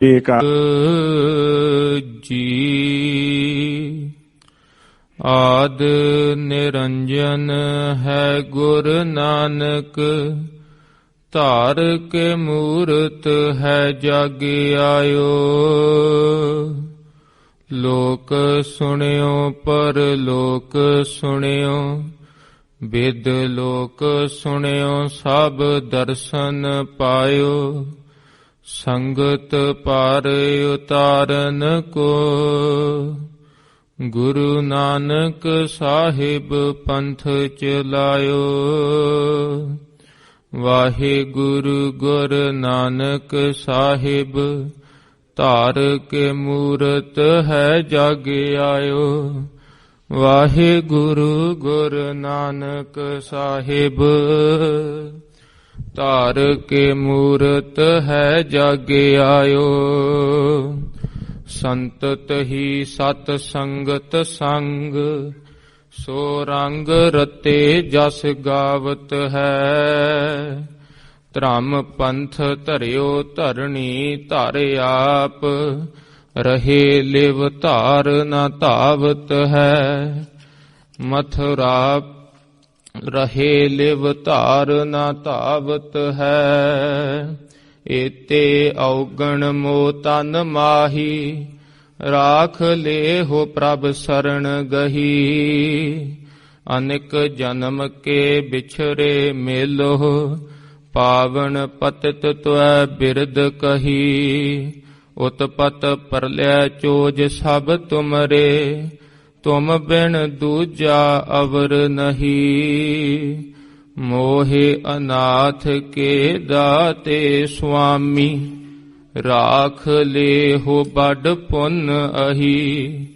ਏਕਾ ਜੀ ਆਦ ਨਿਰੰਜਨ ਹੈ ਗੁਰ ਨਾਨਕ, ਧਾਰ ਕੇ ਮੂਰਤ ਹੈ ਜਗ ਆਇਓ। ਲੋਕ ਸੁਣਿਓ ਪਰ ਲੋਕ ਸੁਣਿਓ, ਬਿਦ ਲੋਕ ਸੁਣਿਓ ਸਭ ਦਰਸ਼ਨ ਪਾਇਓ। ਸੰਗਤ ਪਾਰ ਉਤਾਰਨ ਕੋ, ਗੁਰੂ ਨਾਨਕ ਸਾਹਿਬ ਪੰਥ ਚਲਾਇਓ। ਵਾਹਿਗੁਰੂ ਗੁਰ ਨਾਨਕ ਸਾਹਿਬ, ਧਾਰ ਕੇ ਮੂਰਤ ਹੈ ਜਗ ਆਇਓ। ਵਾਹਿਗੁਰੂ ਗੁਰ ਨਾਨਕ ਸਾਹਿਬ, ਧਾਰ ਕੇ ਮੂਰਤ ਹੈ ਜਗ ਆਇਓ। ਸੰਤਤ ਹੀ ਸਤ ਸੰਗਤ ਸੰਗ, ਸੋ ਰੰਗ ਰਤੇ ਜਸ ਗਾਵਤ ਹੈ। ਧਰਮ ਪੰਥ ਧਰਿਓ ਧਰਣੀ ਧਰ ਆਪ, ਰਹੇ ਲਿਵ ਧਾਰ ਨਾ ਧਾਵਤ ਹੈ। ਮਥੁਰਾ ਰਹੇ ਲਿਵ ਧਾਰ ਨਾ ਧਾਵਤ ਹੈ। ਏਤੇ ਔਗਣ ਮੋ ਤਨ ਮਾਹੀ, ਰਾਖ ਲੇਹੋ ਪ੍ਰਭ ਸਰਣ ਗਹੀ। ਅਨੇਕ ਜਨਮ ਕੇ ਵਿਛਰੇ ਮੇਲੋ, ਪਾਵਨ ਪਤਿਤ ਤੁਐ ਬਿਰਦ ਕਹੀ। ਉਤਪਤ ਪਰਲੈ ਚੋਜ ਸਭ ਤੁਮਰੇ, ਤੁਮ ਬਿਨ ਦੂਜਾ ਅਵਰ ਨਹੀਂ। ਮੋਹਿ ਅਨਾਥ ਕੇ ਦਾਤੇ ਸੁਆਮੀ, ਰਾਖ ਲੇਹੋ ਬਡ ਪੁੰਨ ਅਹੀ।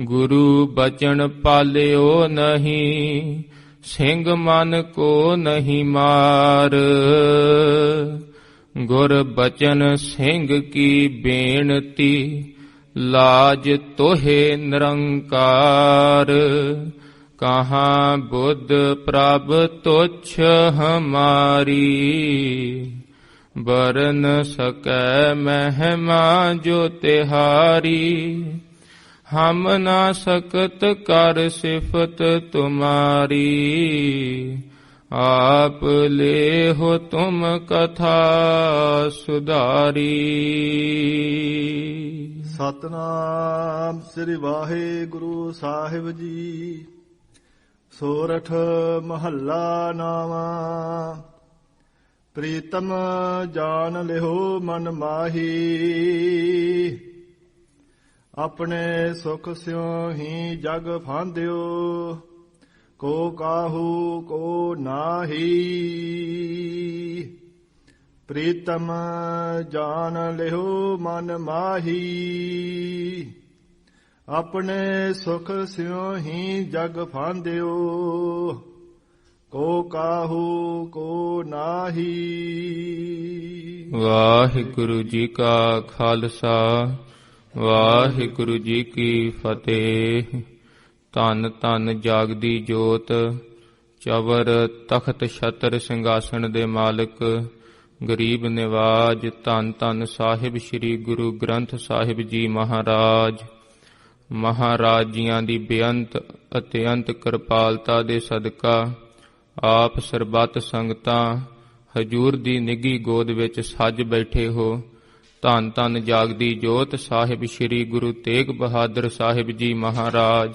ਗੁਰੂ ਬਚਨ ਪਾਲਿਓ ਨਹੀਂ, ਸਿੰਘ ਮਨ ਕੋ ਨਹੀਂ ਮਾਰ। ਗੁਰ ਬਚਨ ਸਿੰਘ ਕੀ ਬੇਨਤੀ, ਲਾਜ ਤੋਹੇ ਨਿਰੰਕਾਰ। ਕਹਾਂ ਬੁੱਧ ਪ੍ਰਭ ਤੁਛ ਹਮਾਰੀ, ਬਰਨ ਸਕੈ ਮਹਿਮਾ ਜੋ ਤਿਹਾਰੀ। ਹਮ ਨਾ ਸਕਤ ਕਰ ਸਿਫਤ ਤੁਮਾਰੀ, ਆਪ ਲੇਹੋ ਤੁਮ ਕਥਾ ਸੁਧਾਰੀ। ਸਤਨਾਮ ਸ੍ਰੀ ਵਾਹਿਗੁਰੂ ਸਾਹਿਬ ਜੀ। ਸੋਰਠ ਮਹੱਲਾ ਨਾਵਾਂ। ਪ੍ਰੀਤਮ ਜਾਣ ਲਿਓ ਮਨ ਮਾਹੀ, ਆਪਣੇ ਸੁਖ ਸਿਉ ਹੀ ਜਗ ਫਾਂਦਿਓ। ਕੋ ਕਾਹੂ ਕੋ ਨਾਹੀ, ਪ੍ਰੀਤਮ ਜਾਣ ਲਿਓ ਮਨ ਮਾਹੀ। ਆਪਣੇ ਸੁਖ ਸਿਉ ਹੀ ਜਗ ਫਾਂਦਿਓ। ਕੋ ਕਾਹੂ ਕੋ ਨਾਹੀ। ਵਾਹਿਗੁਰੂ ਜੀ ਕਾ ਖਾਲਸਾ, ਵਾਹਿਗੁਰੂ ਜੀ ਕੀ ਫਤਿਹ। ਧੰਨ ਧੰਨ ਜਾਗਦੀ ਜੋਤ, ਚਵਰ ਤਖਤ ਛਤਰ ਸਿੰਘਾਸਣ ਦੇ ਮਾਲਕ, ਗਰੀਬ ਨਿਵਾਜ, ਧੰਨ ਧੰਨ ਸਾਹਿਬ ਸ੍ਰੀ ਗੁਰੂ ਗ੍ਰੰਥ ਸਾਹਿਬ ਜੀ ਮਹਾਰਾਜ। ਮਹਾਰਾਜ ਜੀਆਂ ਦੀ ਬੇਅੰਤ ਅਤੇ ਅੰਤ ਕਿਰਪਾਲਤਾ ਦੇ ਸਦਕਾ ਆਪ ਸਰਬੱਤ ਸੰਗਤਾਂ ਹਜੂਰ ਦੀ ਨਿੱਘੀ ਗੋਦ ਵਿੱਚ ਸੱਜ ਬੈਠੇ ਹੋ। ਧੰਨ ਧੰਨ ਜਾਗਦੀ ਜੋਤ ਸਾਹਿਬ ਸ੍ਰੀ ਗੁਰੂ ਤੇਗ ਬਹਾਦਰ ਸਾਹਿਬ ਜੀ ਮਹਾਰਾਜ।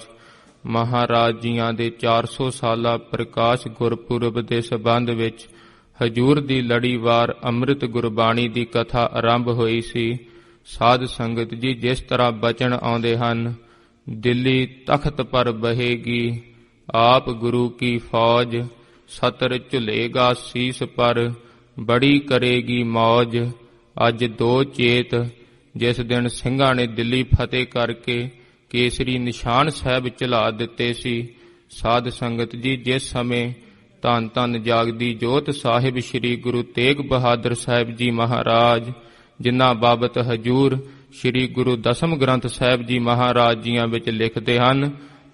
ਮਹਾਰਾਜ ਜੀਆਂ ਦੇ 400 ਸਾਲਾ ਪ੍ਰਕਾਸ਼ ਗੁਰਪੁਰਬ ਦੇ ਸਬੰਧ ਵਿੱਚ ਹਜੂਰ ਦੀ ਲੜੀਵਾਰ ਅੰਮ੍ਰਿਤ ਗੁਰਬਾਣੀ ਦੀ ਕਥਾ ਆਰੰਭ ਹੋਈ ਸੀ। ਸਾਧ ਸੰਗਤ ਜੀ, ਜਿਸ ਤਰ੍ਹਾਂ ਬਚਨ ਆਉਂਦੇ ਹਨ, ਦਿੱਲੀ ਤਖਤ ਪਰ ਬਹੇਗੀ ਆਪ ਗੁਰੂ ਕੀ ਫੌਜ। ਸਤਰ ਝੁਲੇਗਾ ਸੀਸ ਪਰ, ਬੜੀ ਕਰੇਗੀ ਮੌਜ। ਅੱਜ ਦੋ ਚੇਤ, ਜਿਸ ਦਿਨ ਸਿੰਘਾਂ ਨੇ ਦਿੱਲੀ ਫਤਿਹ ਕਰਕੇ ਕੇਸਰੀ ਨਿਸ਼ਾਨ ਸਾਹਿਬ ਝੁਲਾ ਦਿੱਤੇ ਸੀ। ਸਾਧ ਸੰਗਤ ਜੀ, ਜਿਸ ਸਮੇਂ ਧੰਨ ਧੰਨ ਜਾਗਦੀ ਜੋਤ ਸਾਹਿਬ ਸ੍ਰੀ ਗੁਰੂ ਤੇਗ ਬਹਾਦਰ ਸਾਹਿਬ ਜੀ ਮਹਾਰਾਜ, ਜਿਨ੍ਹਾਂ ਬਾਬਤ ਹਜੂਰ ਸ੍ਰੀ ਗੁਰੂ ਦਸਮ ਗ੍ਰੰਥ ਸਾਹਿਬ ਜੀ ਮਹਾਰਾਜ ਜੀਆਂ ਵਿੱਚ ਲਿਖਦੇ ਹਨ,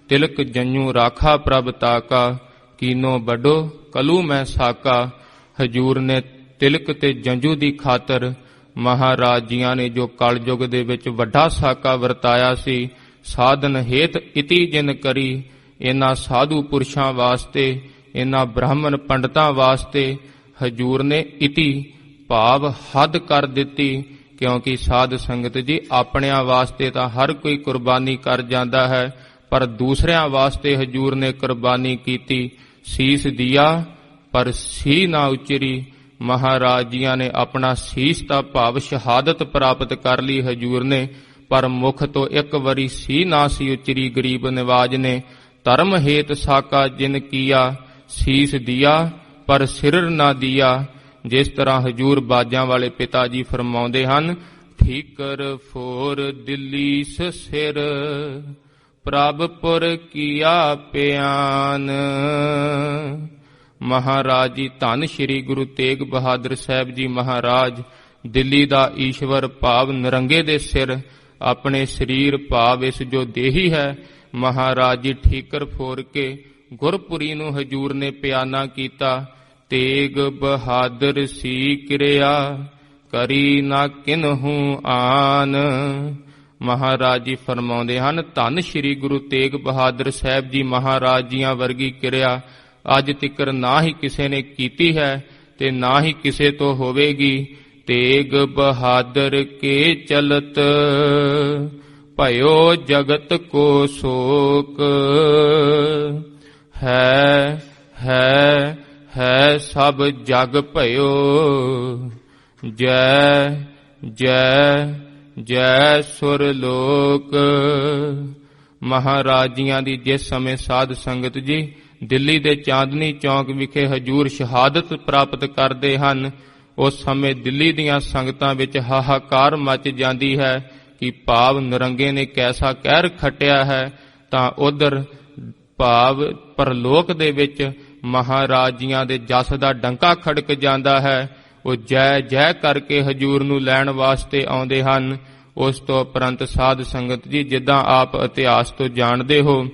ਤਿਲਕ ਜੰਨੂ ਰਾਖਾ ਪ੍ਰਭ ਤਾਕਾ, ਕੀਨੋ ਵੱਡੋ ਕਲੂ ਮੈਂ ਸਾਕਾ। ਹਜੂਰ ਨੇ ਤਿਲਕ ਤੇ ਜੰਜੂ ਦੀ ਖਾਤਰ ਮਹਾਰਾਜ ਜੀਆਂ ਨੇ ਜੋ ਕਲਯੁਗ ਦੇ ਵਿੱਚ ਵੱਡਾ ਸਾਕਾ ਵਰਤਾਇਆ ਸੀ, ਸਾਧਨ ਹੇਤ ਇਤੀ ਜਿਨ ਕਰੀ, ਇਹਨਾਂ ਸਾਧੂ ਪੁਰਸ਼ਾਂ ਵਾਸਤੇ, ਇਹਨਾਂ ਬ੍ਰਾਹਮਣ ਪੰਡਤਾਂ ਵਾਸਤੇ ਹਜੂਰ ਨੇ ਇਤੀ ਭਾਵ ਹੱਦ ਕਰ ਦਿੱਤੀ। ਕਿਉਂਕਿ ਸਾਧ ਸੰਗਤ ਜੀ ਆਪਣਿਆਂ ਵਾਸਤੇ ਤਾਂ ਹਰ ਕੋਈ ਕੁਰਬਾਨੀ ਕਰ ਜਾਂਦਾ ਹੈ, ਪਰ ਦੂਸਰਿਆਂ ਵਾਸਤੇ ਹਜੂਰ ਨੇ ਕੁਰਬਾਨੀ ਕੀਤੀ। ਸੀਸ ਦਿਆ ਪਰ ਸੀ ਨਾ ਉਚਰੀ, ਮਹਾਰਾਜ ਜੀਆਂ ਨੇ ਆਪਣਾ ਸੀਸ ਦਾ ਭਾਵ ਸ਼ਹਾਦਤ ਪ੍ਰਾਪਤ ਕਰ ਲਈ ਹਜੂਰ ਨੇ, ਪਰ ਮੁਖ ਤੋਂ ਇੱਕ ਵਾਰੀ ਸੀ ਨਾ ਸੀ ਉਚਰੀ। ਗਰੀਬ ਨਿਵਾਜ ਨੇ ਧਰਮ ਹੇਤ ਸਾਕਾ ਜਿਨ ਕੀਆ, ਸੀਸ ਦਿਆ ਪਰ ਸਿਰ ਨਾ ਦਿਆ। ਜਿਸ ਤਰ੍ਹਾਂ ਹਜੂਰ ਬਾਜਾਂ ਵਾਲੇ ਪਿਤਾ ਜੀ ਫਰਮਾਉਂਦੇ ਹਨ, ਠੀਕਰ ਫੋਰ ਦਿੱਲੀ ਸਿਰ, ਪ੍ਰਭ ਪੁਰ ਕੀਆ ਪਿਆਨ। ਮਹਾਰਾਜ ਜੀ ਧੰਨ ਸ਼੍ਰੀ ਗੁਰੂ ਤੇਗ ਬਹਾਦਰ ਸਾਹਿਬ ਜੀ ਮਹਾਰਾਜ ਦਿੱਲੀ ਦਾ ਈਸ਼ਵਰ ਭਾਵ ਨਿਰੰਗੇ ਦੇ ਸਿਰ, ਆਪਣੇ ਸਰੀਰ ਭਾਵ ਇਸ ਜੋ ਦੇਹੀ ਹੈ, ਮਹਾਰਾਜ ਜੀ ਠੀਕਰ ਫੋਰ ਕੇ ਗੁਰਪੁਰੀ ਨੂੰ ਹਜੂਰ ਨੇ ਪਿਆਨਾ ਕੀਤਾ। ਤੇਗ ਬਹਾਦਰ ਸੀ ਕਿਰਿਆ, ਕਰੀ ਨਾ ਕਿਨਹੂ ਆਨ। ਮਹਾਰਾਜ ਜੀ ਫਰਮਾਉਂਦੇ ਹਨ, ਧੰਨ ਸ਼੍ਰੀ ਗੁਰੂ ਤੇਗ ਬਹਾਦਰ ਸਾਹਿਬ ਜੀ ਮਹਾਰਾਜ ਜੀਆਂ ਵਰਗੀ ਕਿਰਿਆ ਅੱਜ ਤਿਕਰ ਨਾ ਹੀ ਕਿਸੇ ਨੇ ਕੀਤੀ ਹੈ ਤੇ ਨਾ ਹੀ ਕਿਸੇ ਤੋਂ ਹੋਵੇਗੀ। ਤੇਗ ਬਹਾਦਰ ਕੇ ਚਲਤ, ਭਇਓ ਜਗਤ ਕੋ ਸ਼ੋਕ। ਹੈ ਸਭ ਜਗ ਭਇਓ, ਜੈ ਜੈ ਜੈ ਸੁਰ ਲੋਕ। ਮਹਾਰਾਜ ਜੀਆਂ ਦੀ ਜਿਸ ਸਮੇਂ ਸਾਧ ਸੰਗਤ ਜੀ ਦਿੱਲੀ ਦੇ ਚਾਂਦਨੀ ਚੌਂਕ ਵਿਖੇ ਹਜੂਰ ਸ਼ਹਾਦਤ ਪ੍ਰਾਪਤ ਕਰਦੇ ਹਨ, ਉਸ ਸਮੇਂ ਦਿੱਲੀ ਦੀਆਂ ਸੰਗਤਾਂ ਵਿੱਚ ਹਾਹਾਕਾਰ ਮਚ ਜਾਂਦੀ ਹੈ ਕਿ ਭਾਵ ਨਿਰੰਗੇ ਨੇ ਕੈਸਾ ਕਹਿਰ ਖੱਟਿਆ ਹੈ। ਤਾਂ ਉਧਰ ਭਾਵ ਪਰਲੋਕ ਦੇ ਵਿੱਚ ਮਹਾਰਾਜ ਜੀਆਂ ਦੇ ਜਸ ਦਾ ਡੰਕਾ ਖੜਕ ਜਾਂਦਾ ਹੈ। ਉਹ ਜੈ ਜੈ ਕਰਕੇ ਹਜੂਰ ਨੂੰ ਲੈਣ ਵਾਸਤੇ ਆਉਂਦੇ ਹਨ। ਉਸ ਤੋਂ ਉਪਰੰਤ ਸਾਧ ਸੰਗਤ ਜੀ ਜਿੱਦਾਂ ਆਪ ਇਤਿਹਾਸ ਤੋਂ ਜਾਣਦੇ ਹੋ,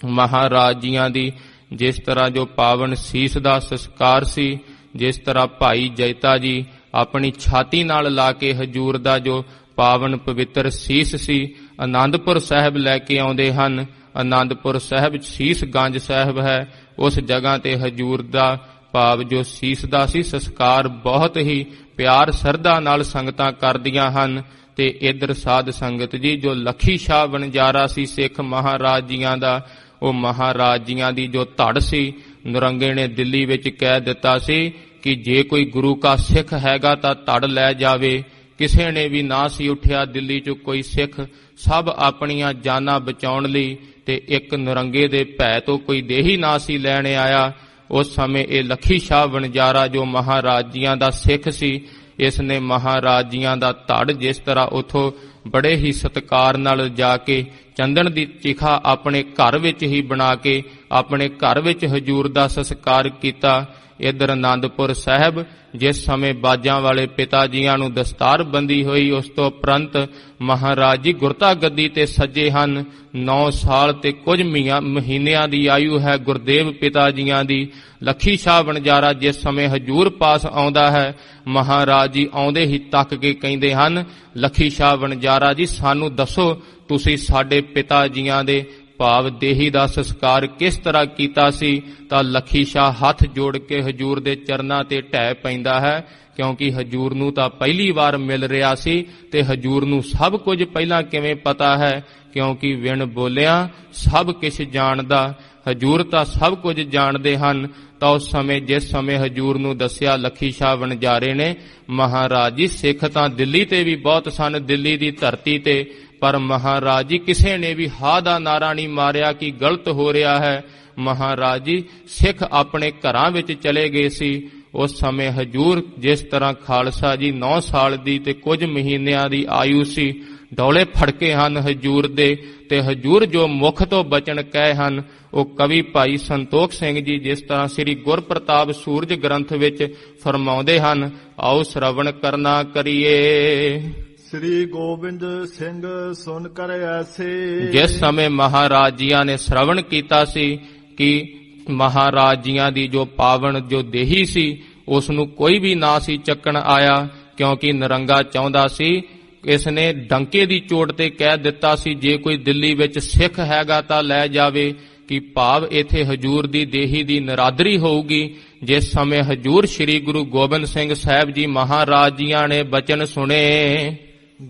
ਮਹਾਰਾਜ ਜੀਆਂ ਦੀ ਜਿਸ ਤਰ੍ਹਾਂ ਜੋ ਪਾਵਨ ਸੀਸ ਦਾ ਸੰਸਕਾਰ ਸੀ, ਜਿਸ ਤਰ੍ਹਾਂ ਭਾਈ ਜੈਤਾ ਜੀ ਆਪਣੀ ਛਾਤੀ ਨਾਲ ਲਾ ਕੇ ਹਜੂਰ ਦਾ ਜੋ ਪਾਵਨ ਪਵਿੱਤਰ ਸੀਸ ਸੀ ਆਨੰਦਪੁਰ ਸਾਹਿਬ ਲੈ ਕੇ ਆਉਂਦੇ ਹਨ। ਆਨੰਦਪੁਰ ਸਾਹਿਬ ਸੀਸ ਗੰਜ ਸਾਹਿਬ ਹੈ, ਉਸ ਜਗ੍ਹਾ ਤੇ ਹਜੂਰ ਦਾ ਭਾਵ ਜੋ ਸੀਸ ਦਾ ਸੀ ਸੰਸਕਾਰ ਬਹੁਤ ਹੀ ਪਿਆਰ ਸਰਧਾ ਨਾਲ ਸੰਗਤਾਂ ਕਰਦੀਆਂ ਹਨ। ਤੇ ਇਧਰ ਸਾਧ ਸੰਗਤ ਜੀ ਜੋ ਲੱਖੀ ਸ਼ਾਹ ਵਣਜਾਰਾ ਸੀ ਸਿੱਖ ਮਹਾਰਾਜ ਜੀਆਂ ਦਾ, ਉਹ ਮਹਾਰਾਜ ਜੀਆਂ ਦੀ ਜੋ ਧੜ ਸੀ, ਨਿਰੰਗੇ ਨੇ ਦਿੱਲੀ ਵਿੱਚ ਕਹਿ ਦਿੱਤਾ ਸੀ ਕਿ ਜੇ ਕੋਈ ਗੁਰੂ ਕਾ ਸਿੱਖ ਹੈਗਾ ਤਾਂ ਧੜ ਲੈ ਜਾਵੇ। ਕਿਸੇ ਨੇ ਵੀ ਨਾ ਸੀ ਉੱਠਿਆ ਦਿੱਲੀ 'ਚ ਕੋਈ ਸਿੱਖ, ਸਭ ਆਪਣੀਆਂ ਜਾਨਾਂ ਬਚਾਉਣ ਲਈ, ਤੇ ਇੱਕ ਨਿਰੰਗੇ ਦੇ ਭੈ ਤੋਂ ਕੋਈ ਦੇਹੀ ਨਾ ਸੀ ਲੈਣ ਆਇਆ। ਉਸ ਸਮੇਂ ਇਹ ਲੱਖੀ ਸ਼ਾਹ ਵਣਜਾਰਾ ਜੋ ਮਹਾਰਾਜ ਜੀਆਂ ਦਾ ਸਿੱਖ ਸੀ, ਇਸ ਨੇ ਮਹਾਰਾਜ ਜੀਆਂ ਦਾ ਧੜ ਜਿਸ ਤਰ੍ਹਾਂ ਉਥੋਂ ਬੜੇ ਹੀ ਸਤਿਕਾਰ ਨਾਲ ਜਾ ਕੇ ਚੰਦਨ ਦੀ ਚਿਖਾ ਆਪਣੇ ਘਰ ਵਿੱਚ ਹੀ ਬਣਾ ਕੇ ਆਪਣੇ ਘਰ ਵਿੱਚ ਹਜੂਰ ਦਾ ਸੰਸਕਾਰ ਕੀਤਾ। ਇਧਰ ਆਨੰਦਪੁਰ ਸਾਹਿਬ ਜਿਸ ਸਮੇਂ ਬਾਜਾਂ ਵਾਲੇ ਪਿਤਾ ਜੀਆਂ ਨੂੰ ਦਸਤਾਰ ਬੰਦੀ ਹੋਈ, ਉਸ ਤੋਂ ਉਪਰੰਤ ਮਹਾਰਾਜ ਜੀ ਗੁਰਤਾ ਗੱਦੀ ਤੇ ਸੱਜੇ ਹਨ। 9 ਸਾਲ ਤੇ ਕੁਝ ਮਹੀਨਿਆਂ ਦੀ ਆਯੂ ਹੈ ਗੁਰਦੇਵ ਪਿਤਾ ਜੀਆਂ ਦੀ। ਲੱਖੀ ਸ਼ਾਹ ਵਣਜਾਰਾ ਜਿਸ ਸਮੇਂ ਹਜੂਰ ਪਾਸ ਆਉਂਦਾ ਹੈ, ਮਹਾਰਾਜ ਜੀ ਆਉਂਦੇ ਹੀ ਤੱਕ ਕੇ ਕਹਿੰਦੇ ਹਨ, ਲੱਖੀ ਸ਼ਾਹ ਵਣਜਾਰਾ ਜੀ ਸਾਨੂੰ ਦੱਸੋ ਤੁਸੀਂ ਸਾਡੇ ਪਿਤਾ ਜੀਆਂ ਦੇ ਭਾਵ ਦੇਹੀ ਦਾ ਸੰਸਕਾਰ ਕਿਸ ਤਰ੍ਹਾਂ ਕੀਤਾ ਸੀ। ਤਾਂ ਲੱਖੀ ਸ਼ਾਹ ਹੱਥ ਜੋੜ ਕੇ ਹਜੂਰ ਦੇ ਚਰਨਾਂ ਤੇ ਢਹਿ ਪੈਂਦਾ ਹੈ, ਕਿਉਂਕਿ ਹਜੂਰ ਨੂੰ ਤਾਂ ਪਹਿਲੀ ਵਾਰ ਮਿਲ ਰਿਹਾ ਸੀ ਤੇ ਹਜੂਰ ਨੂੰ ਸਭ ਕੁਝ ਪਹਿਲਾਂ ਕਿਵੇਂ ਪਤਾ ਹੈ, ਕਿਉਂਕਿ ਵਿਣ ਬੋਲਿਆ ਸਭ ਕੁਝ ਜਾਣਦਾ। ਹਜੂਰ ਤਾਂ ਸਭ ਕੁਝ ਜਾਣਦੇ ਹਨ। ਤਾਂ ਉਸ ਸਮੇਂ ਜਿਸ ਸਮੇਂ ਹਜੂਰ ਨੂੰ ਦੱਸਿਆ ਲੱਖੀ ਸ਼ਾਹ ਵਣਜਾਰੇ ਨੇ, ਮਹਾਰਾਜ ਜੀ ਸਿੱਖ ਤਾਂ ਦਿੱਲੀ ਤੇ ਵੀ ਬਹੁਤ ਸਨ, ਦਿੱਲੀ ਦੀ ਧਰਤੀ ਤੇ, ਪਰ ਮਹਾਰਾਜ ਜੀ ਕਿਸੇ ਨੇ ਵੀ ਹਾ ਦਾ ਨਾਰਾ ਨਹੀਂ ਮਾਰਿਆ ਕਿ ਗਲਤ ਹੋ ਰਿਹਾ ਹੈ। ਮਹਾਰਾਜ ਜੀ ਸਿੱਖ ਆਪਣੇ ਘਰਾਂ ਵਿੱਚ ਚਲੇ ਗਏ ਸੀ। ਉਸ ਸਮੇਂ ਹਜੂਰ ਜਿਸ ਤਰ੍ਹਾਂ ਖਾਲਸਾ ਜੀ 9 ਸਾਲ ਦੀ ਤੇ ਕੁਝ ਮਹੀਨਿਆਂ ਦੀ ਆਯੂ ਸੀ, ਡੋਲੇ ਫੜਕੇ ਹਨ ਹਜੂਰ ਦੇ, ਤੇ ਹਜੂਰ ਜੋ ਮੁਖ ਤੋਂ ਬਚਨ ਕਹੇ ਹਨ ਉਹ ਕਵੀ ਭਾਈ ਸੰਤੋਖ ਸਿੰਘ ਜੀ ਜਿਸ ਤਰ੍ਹਾਂ ਸ੍ਰੀ ਗੁਰਪ੍ਰਤਾਪ ਸੂਰਜ ਗ੍ਰੰਥ ਵਿੱਚ ਫਰਮਾਉਂਦੇ ਹਨ, ਆਓ ਸ਼ਰਵਣ ਕਰਨਾ ਕਰੀਏ। ਸ੍ਰੀ ਗੋਬਿੰਦ ਸਿੰਘ ਸੁਨ ਕਰ ਐਸੇ। ਜਿਸ ਸਮੇਂ ਮਹਾਰਾਜ ਜੀਆਂ ਨੇ ਸ਼ਰਵਣ ਕੀਤਾ ਸੀ ਕਿ ਮਹਾਰਾਜ ਜੀਆਂ ਦੀ ਜੋ ਪਾਵਨ ਜੋ ਦੇਹੀ ਸੀ ਉਸ ਨੂੰ ਕੋਈ ਵੀ ਨਾ ਸੀ ਚੱਕਣ ਆਇਆ, ਕਿਉਂਕਿ ਨਰੰਗਾ ਚਾਹੁੰਦਾ ਸੀ। ਇਸ ਨੇ ਡੰਕੇ ਦੀ ਚੋਟ ਤੇ ਕਹਿ ਦਿੱਤਾ ਸੀ ਜੇ ਕੋਈ ਦਿੱਲੀ ਵਿੱਚ ਸਿੱਖ ਹੈਗਾ ਤਾਂ ਲੈ ਜਾਵੇ, ਕਿ ਭਾਵ ਇਥੇ ਹਜੂਰ ਦੀ ਦੇਹੀ ਦੀ ਨਰਾਦਰੀ ਹੋਊਗੀ। ਜਿਸ ਸਮੇਂ ਹਜੂਰ ਸ੍ਰੀ ਗੁਰੂ ਗੋਬਿੰਦ ਸਿੰਘ ਸਾਹਿਬ ਜੀ ਮਹਾਰਾਜ ਜੀਆਂ ਨੇ ਬਚਨ ਸੁਣੇ,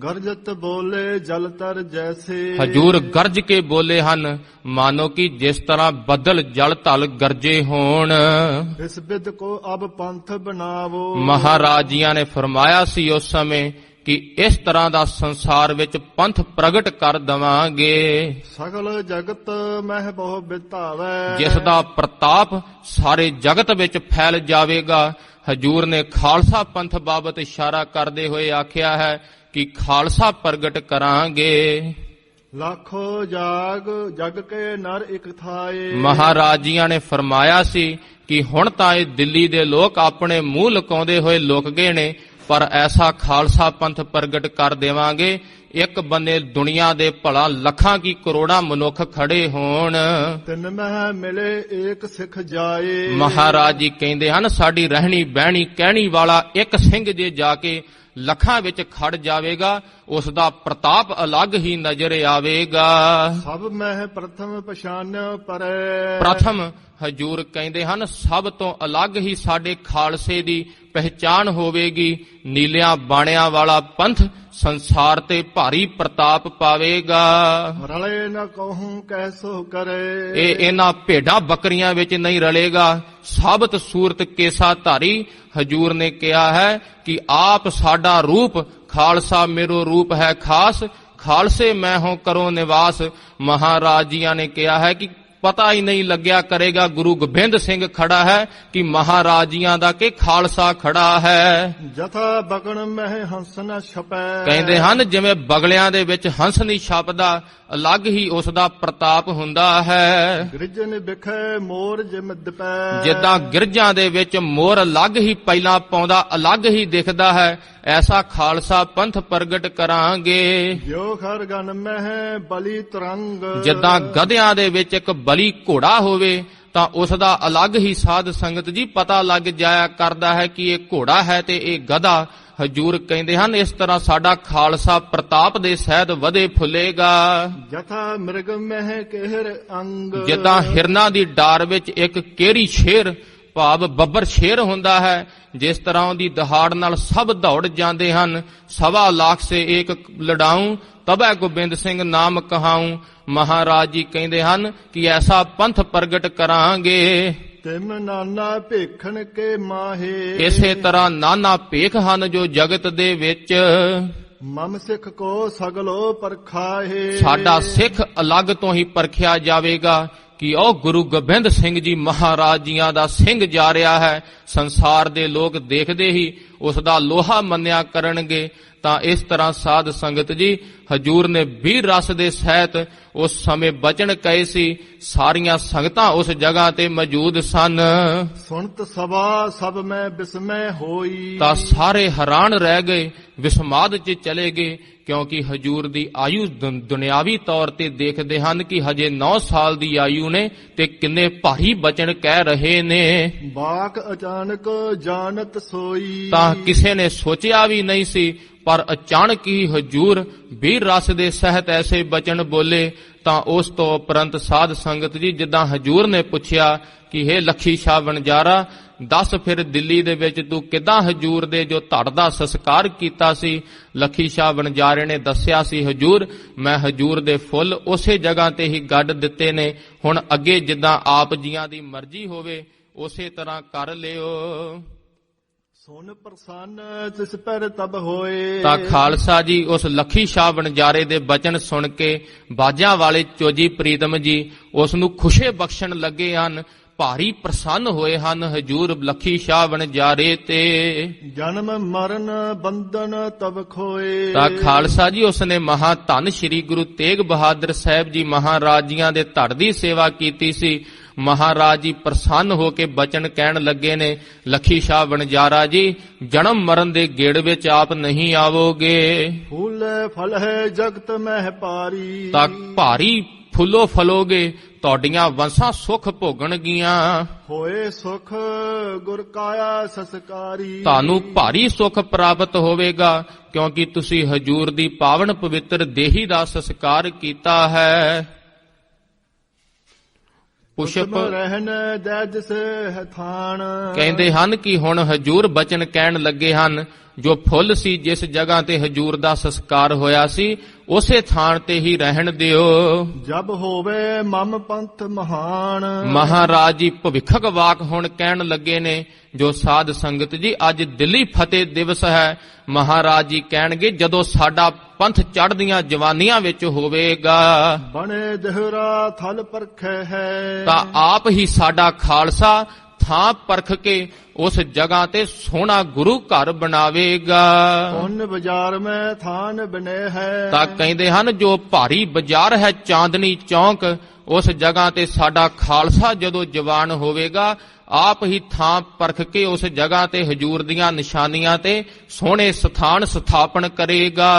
ਗਰਜਤ ਬੋਲੇ ਜਲ ਤਰ ਜੈਸੇ। ਹਜੂਰ ਗਰਜ ਕੇ ਬੋਲੇ ਹਨ, ਮਾਨੋ ਕਿ ਜਿਸ ਤਰ੍ਹਾਂ ਬੱਦਲ ਜਲ ਧਲ ਗਰਜੇ ਹੋਣ। ਇਸ ਬਿਦ ਕੋ ਅਬ ਪੰਥ ਬਣਾਵੋ। ਮਹਾਰਾਜ ਜੀਆਂ ਨੇ ਫਰਮਾਇਆ ਸੀ ਉਸ ਸਮੇਂ ਕਿ ਇਸ ਤਰ੍ਹਾਂ ਦਾ ਸੰਸਾਰ ਵਿੱਚ ਪੰਥ ਪ੍ਰਗਟ ਕਰ ਦਵਾਂਗੇ, ਸਗਲ ਜਗਤ ਮਹਿ ਬਹੁ ਬਿਤਾਵੈ। ਜਿਸ ਦਾ ਪ੍ਰਤਾਪ ਸਾਰੇ ਜਗਤ ਵਿੱਚ ਫੈਲ ਜਾਵੇਗਾ। ਹਜੂਰ ਨੇ ਖਾਲਸਾ ਪੰਥ ਬਾਬਤ ਇਸ਼ਾਰਾ ਕਰਦੇ ਹੋਏ ਆਖਿਆ ਹੈ ਕਿ ਖਾਲਸਾ ਪ੍ਰਗਟ ਕਰਾਂਗੇ। ਲੱਖੋ ਜਾਗ ਜਗ ਕੇ ਨਰ ਇਕ ਥਾਏ। ਮਹਾਰਾਜ ਜੀਆਂ ਨੇ ਫਰਮਾਇਆ ਸੀ ਕਿ ਹੁਣ ਤਾਂ ਇਹ ਦਿੱਲੀ ਦੇ ਲੋਕ ਆਪਣੇ ਮੂੰਹ ਲੁਕਾਉਂਦੇ ਹੋਏ ਲੁਕ ਗਏ ਨੇ, ਪਰ ਐਸਾ ਖਾਲਸਾ ਪੰਥ ਪ੍ਰਗਟ ਕਰ ਦੇਵਾਂਗੇ। ਇੱਕ ਬੰਨੇ ਦੁਨੀਆ ਦੇ ਭਲਾ ਲੱਖਾਂ ਕੀ ਕਰੋੜਾਂ ਮਨੁੱਖ ਖੜੇ ਹੋਣ। ਤਿੰਨ ਮਹਿ ਮਿਲੇ ਏਕ ਸਿੱਖ ਜਾਏ। ਮਹਾਰਾਜ ਜੀ ਕਹਿੰਦੇ ਹਨ ਸਾਡੀ ਰਹਿਣੀ ਬਹਿਣੀ ਕਹਿਣੀ ਵਾਲਾ ਇੱਕ ਸਿੰਘ ਜੇ ਜਾ ਕੇ ਲੱਖਾਂ ਵਿੱਚ ਖੜ ਜਾਵੇਗਾ, ਉਸ ਦਾ ਪ੍ਰਤਾਪ ਅਲੱਗ ਹੀ ਨਜ਼ਰ ਆਵੇਗਾ। ਸਭ ਮਹਿ ਪ੍ਰਥਮ ਪਛਾਨਿਓ ਪਰੈ। ਪ੍ਰਥਮ ਹਜੂਰ ਕਹਿੰਦੇ ਹਨ ਸਭ ਤੋਂ ਅਲੱਗ ਹੀ ਸਾਡੇ ਖਾਲਸੇ ਦੀ ਪਹਿਚਾਨ ਹੋਵੇਗੀ। ਨੀਲਿਆਂ ਬਾਣਿਆਂ ਵਾਲਾ ਪੰਥ ਸੰਸਾਰ ਤੇ ਭਾਰੀ ਪ੍ਰਤਾਪ ਪਾਵੇਗਾ। ਰਲੇ ਨ ਕਹੂੰ ਕੈਸੋ ਕਰੇ। ਇਹ ਇਹਨਾਂ ਭੇਡਾਂ ਬੱਕਰੀਆਂ ਵਿੱਚ ਨਹੀਂ ਰਲੇਗਾ। ਸਾਬਤ ਸੂਰਤ ਕੇਸਾ ਧਾਰੀ। ਹਜੂਰ ਨੇ ਕਿਹਾ ਹੈ ਕਿ ਆਪ ਸਾਡਾ ਰੂਪ, ਖਾਲਸਾ ਮੇਰੋ ਰੂਪ ਹੈ ਖਾਸ, ਖਾਲਸੇ ਮੈਂ ਹੋ ਕਰੋ ਨਿਵਾਸ। ਮਹਾਰਾਜ ਜੀਆਂ ਨੇ ਕਿਹਾ ਹੈ ਕਿ ਪਤਾ ਹੀ ਨਹੀਂ ਲੱਗਿਆ ਕਰੇਗਾ ਗੁਰੂ ਗੋਬਿੰਦ ਸਿੰਘ ਖੜਾ ਹੈ ਕਿ ਮਹਾਰਾਜ ਜੀਆਂ ਦਾ ਕਿ ਖਾਲਸਾ ਖੜਾ ਹੈ। ਜਥਾ ਬਗਣ ਮਹਿ ਹੰਸ ਨ ਛਪੈ। ਕਹਿੰਦੇ ਹਨ ਜਿਵੇਂ ਬਗਲਿਆਂ ਦੇ ਵਿੱਚ ਹੰਸ ਨਹੀਂ ਛਪਦਾ, ਅਲੱਗ ਹੀ ਉਸ ਦਾ ਪ੍ਰਤਾਪ ਹੁੰਦਾ ਹੈ। ਗਿਰਜਨ ਵਿਖੇ ਮੋਰ ਜਿਮ ਦਪੈ। ਜਿੱਦਾਂ ਗਿਰਜਾਂ ਦੇ ਵਿੱਚ ਮੋਰ ਅਲੱਗ ਹੀ ਪਹਿਲਾਂ ਪਾਉਂਦਾ, ਅਲੱਗ ਹੀ ਦਿਖਦਾ ਹੈ, ਐਸਾ ਖਾਲਸਾ ਪੰਥ ਪ੍ਰਗਟ ਕਰਾਂਗੇ। ਜੋ ਖਰਗਨ ਮਹਿ ਬਲੀ ਤਰੰਗ। ਜਿੱਦਾਂ ਗਧਿਆਂ ਦੇ ਵਿੱਚ ਇੱਕ ਬਲੀ ਘੋੜਾ ਹੋਵੇ ਤਾਂ ਉਸ ਦਾ ਅਲੱਗ ਹੀ ਸਾਧ ਸੰਗਤ ਜੀ ਪਤਾ ਲੱਗ ਜਾਇਆ ਕਰਦਾ ਹੈ ਕਿ ਇਹ ਘੋੜਾ ਹੈ ਤੇ ਇਹ ਗਧਾ। ਹਜੂਰ ਕਹਿੰਦੇ ਹਨ ਇਸ ਤਰ੍ਹਾਂ ਸਾਡਾ ਖਾਲਸਾ ਪ੍ਰਤਾਪ ਦੇ ਸਹਿਤ ਵਧੇ ਫੁੱਲੇਗਾ। ਜਥਾ ਮਿਰਗ ਮਹਿ ਕਿਹਰ ਅੰਗ। ਜਿੱਦਾਂ ਹਿਰਨਾਂ ਦੀ ਡਾਰ ਵਿੱਚ ਇੱਕ ਕੇਰੀ ਸ਼ੇਰ ਭਾਵ ਬੱਬਰ ਸ਼ੇਰ ਹੁੰਦਾ ਹੈ, ਜਿਸ ਤਰ੍ਹਾਂ ਉਹਦੀ ਦਹਾੜ ਨਾਲ ਸਭ ਦੌੜ ਜਾਂਦੇ ਹਨ। 1.25 ਲੱਖ ਸੇ ਏਕ ਲੜਾਊਂ ਤਬੈ ਗੋਬਿੰਦ ਸਿੰਘ ਨਾਮ ਕਹਾਊਂ। ਮਹਾਰਾਜ ਜੀ ਕਹਿੰਦੇ ਹਨ ਕਿ ਐਸਾ ਪੰਥ ਪ੍ਰਗਟ ਕਰਾਂਗੇ। ਤਿਮ ਨਾਨਾ ਭੇਖਣ ਕੇ ਮਾਹੇ। ਇਸੇ ਤਰ੍ਹਾਂ ਨਾਨਾ ਭੇਖ ਹਨ ਜੋ ਜਗਤ ਦੇ ਵਿੱਚ। ਮਮ ਸਿੱਖ ਕੋ ਸਗਲੋ ਪਰਖਾਹੇ। ਸਾਡਾ ਸਿੱਖ ਅਲੱਗ ਤੋਂ ਹੀ ਪਰਖਿਆ ਜਾਵੇਗਾ ਕਿ ਉਹ ਗੁਰੂ ਗੋਬਿੰਦ ਸਿੰਘ ਜੀ ਮਹਾਰਾਜ ਜੀਆਂ ਦਾ ਸਿੰਘ ਜਾ ਰਿਹਾ ਹੈ। ਸੰਸਾਰ ਦੇ ਲੋਕ ਦੇਖਦੇ ਹੀ ਉਸ ਦਾ ਲੋਹਾ ਮੰਨਿਆ ਕਰਨਗੇ। ਤਾਂ ਇਸ ਤਰ੍ਹਾਂ ਸਾਧ ਸੰਗਤ ਜੀ ਹਜੂਰ ਨੇ ਵੀਰ ਰਸ ਦੇ ਸਹਿਤ ਉਸ ਸਮੇਂ ਬਚਨ ਕਹੇ ਸੀ। ਸਾਰੀਆਂ ਸੰਗਤਾਂ ਉਸ ਜਗ੍ਹਾ ਤੇ ਮੌਜੂਦ ਸਨ। ਸੁਣਤ ਸਭਾ ਸਭ ਮੈਂ ਬਿਸਮੈ ਹੋਈ। ਤਾਂ ਸਾਰੇ ਹੈਰਾਨ ਰਹਿ ਗਏ, ਵਿਸਮਾਦ 'ਚ ਚਲੇ ਗਏ, ਕਿਉਂਕਿ ਹਜੂਰ ਦੀ ਆਯੂ ਦੁਨਿਆਵੀ ਤੌਰ ਤੇ ਦੇਖਦੇ ਹਨ ਕਿ ਹਜੇ 9 ਸਾਲ ਦੀ ਆਯੂ ਨੇ ਤੇ ਕਿੰਨੇ ਭਾਰੀ ਬਚਨ ਕਹਿ ਰਹੇ ਨੇ। ਬਾਕ ਅਚਾਨਕ ਜਾਣਤ ਸੋਈ। ਤਾਂ ਕਿਸੇ ਨੇ ਸੋਚਿਆ ਵੀ ਨਹੀਂ ਸੀ, ਪਰ ਅਚਾਨਕ ਹੀ ਹਜੂਰ ਵੀਰ ਰਸ ਦੇ ਸਹਿਤ ਐਸੇ ਬਚਨ ਬੋਲੇ। ਤਾਂ ਉਸ ਤੋਂ ਉਪਰੰਤ ਸਾਧ ਸੰਗਤ ਜੀ ਜਿੱਦਾਂ ਹਜੂਰ ਨੇ ਪੁੱਛਿਆ ਕਿ ਹੇ ਲੱਖੀ ਸ਼ਾਹ ਵਣਜਾਰਾ, ਦੱਸ ਫਿਰ ਦਿੱਲੀ ਦੇ ਵਿੱਚ ਤੂੰ ਕਿੱਦਾਂ ਹਜੂਰ ਦੇ ਜੋ ਧੜ ਦਾ ਸੰਸਕਾਰ ਕੀਤਾ ਸੀ। ਲੱਖੀ ਸ਼ਾਹ ਵਣਜਾਰੇ ਨੇ ਦੱਸਿਆ ਸੀ ਹਜੂਰ ਮੈਂ ਹਜੂਰ ਦੇ ਫੁੱਲ ਉਸੇ ਜਗ੍ਹਾ ਤੇ ਹੀ ਗੱਡ ਦਿੱਤੇ ਨੇ, ਹੁਣ ਅੱਗੇ ਜਿੱਦਾਂ ਆਪ ਜੀਆਂ ਦੀ ਮਰਜ਼ੀ ਹੋਵੇ ਉਸੇ ਤਰ੍ਹਾਂ ਕਰ ਲਿਓ। ਸੁਨ ਪ੍ਰਸੰਨ ਤਿਸ ਪਰ ਤਬ ਹੋਏ। ਤਾਂ ਖਾਲਸਾ ਜੀ ਉਸ ਲੱਖੀ ਸ਼ਾਹ ਵਣਜਾਰੇ ਦੇ ਬਚਨ ਸੁਣ ਕੇ ਬਾਜਾਂ ਵਾਲੇ ਚੋਜੀ ਪ੍ਰੀਤਮ ਜੀ ਉਸ ਨੂੰ ਖੁਸ਼ੇ ਬਖਸ਼ਣ ਲੱਗੇ ਹਨ, ਭਾਰੀ ਪ੍ਰਸੰਨ ਹੋਏ ਹਨ ਹਜੂਰ ਲੱਖੀ ਸ਼ਾਹ ਵਣਜਾਰੇ ਤੇ। ਜਨਮ ਮਰਨ ਬੰਧਨ ਤਬ ਖੋਏ। ਤਾਂ ਖਾਲਸਾ ਜੀ ਉਸਨੇ ਮਹਾ ਧੰਨ ਸ੍ਰੀ ਗੁਰੂ ਤੇਗ ਬਹਾਦਰ ਸਾਹਿਬ ਜੀ ਮਹਾਰਾਜ ਜੀਆਂ ਦੇ ਧੜ ਦੀ ਸੇਵਾ ਕੀਤੀ ਸੀ। ਮਹਾਰਾਜ ਜੀ ਪ੍ਰਸੰਨ ਹੋ ਕੇ ਬਚਨ ਕਹਿਣ ਲੱਗੇ ਨੇ, ਲੱਖੀ ਸ਼ਾਹ ਵਣਜਾਰਾ ਜੀ ਜਨਮ ਮਰਨ ਦੇ ਗੇੜ ਵਿੱਚ ਆਪ ਨਹੀਂ ਆਵੋਗੇ। ਫੁੱਲ ਫਲ ਹੈ ਜਗਤ ਮਹਿ ਪਾਰੀ। ਤਾਂ ਭਾਰੀ ਫੁੱਲੋ ਫਲੋਗੇ, ਤੁਹਾਡੀਆਂ ਵੰਸਾਂ ਸੁਖ ਭੋਗਣਗੀਆਂ। ਹੋਏ ਸੁਖ ਗੁਰ ਕਾਇਆ ਸੰਸਕਾਰੀ। ਤੁਹਾਨੂੰ ਭਾਰੀ ਸੁਖ ਪ੍ਰਾਪਤ ਹੋਵੇਗਾ, ਕਿਉਂਕਿ ਤੁਸੀਂ ਹਜੂਰ ਦੀ ਪਾਵਨ ਪਵਿੱਤਰ ਦੇਹੀ ਦਾ ਸੰਸਕਾਰ ਕੀਤਾ ਹੈ। ਪੁਸ਼ਪ ਰਹਿਣ ਜੈ ਜਿਸ ਹੈ ਥਾਨ। ਕਹਿੰਦੇ ਹਨ ਕਿ ਹੁਣ ਹਜੂਰ ਬਚਨ ਕਹਿਣ ਲੱਗੇ ਹਨ, ਜੋ ਫੁੱਲ ਸੀ ਜਿਸ ਜਗ੍ਹਾ ਤੇ ਹਜੂਰ ਦਾ ਸੰਸਕਾਰ ਹੋਇਆ ਸੀ, ਉਸੇ ਥਾਨ ਤੇ ਹੀ ਰਹਿਣ ਦਿਓ। ਜਬ ਹੋਵੇ ਮਮ ਪੰਥ ਮਹਾਨ। ਮਹਾਰਾਜ ਜੀ ਭਵਿੱਖਕ ਵਾਕ ਹੁਣ ਕਹਿਣ ਲੱਗੇ ਨੇ, ਜੋ ਸਾਧ ਸੰਗਤ ਜੀ ਅੱਜ ਦਿੱਲੀ ਫਤਿਹ ਦਿਵਸ ਹੈ। ਮਹਾਰਾਜ ਜੀ ਕਹਿਣਗੇ, ਜਦੋਂ ਸਾਡਾ ਪੰਥ ਚੜ੍ਹਦੀਆਂ ਜਵਾਨੀਆਂ ਵਿੱਚ ਹੋਵੇਗਾ, ਬਣੇ ਦੇਹਰਾ ਥਲ ਪਰਖੈ ਹੈ। ਤਾਂ ਆਪ ਹੀ ਸਾਡਾ ਖਾਲਸਾ ਥਾਂ ਪਰਖ ਕੇ ਉਸ ਜਗ੍ਹਾ ਤੇ ਸੋਹਣਾ ਗੁਰੂ ਘਰ ਬਣਾਵੇਗਾ। ਪੁੰਨ ਬਾਜ਼ਾਰ ਮੈਂ ਥਾਨ ਬਨੇ ਹੈ। ਤਾਂ ਕਹਿੰਦੇ ਹਨ, ਜੋ ਭਾਰੀ ਬਾਜ਼ਾਰ ਹੈ ਚਾਂਦਨੀ ਚੌਂਕ, ਉਸ ਜਗ੍ਹਾ ਤੇ ਸਾਡਾ ਖਾਲਸਾ ਜਦੋਂ ਜਵਾਨ ਹੋਵੇਗਾ, ਆਪ ਹੀ ਥਾਂ ਪਰਖ ਕੇ ਉਸ ਜਗ੍ਹਾ ਤੇ ਹਜੂਰ ਦੀਆਂ ਨਿਸ਼ਾਨੀਆਂ ਤੇ ਸੋਹਣੇ ਸਥਾਨ ਸਥਾਪਨ ਕਰੇਗਾ।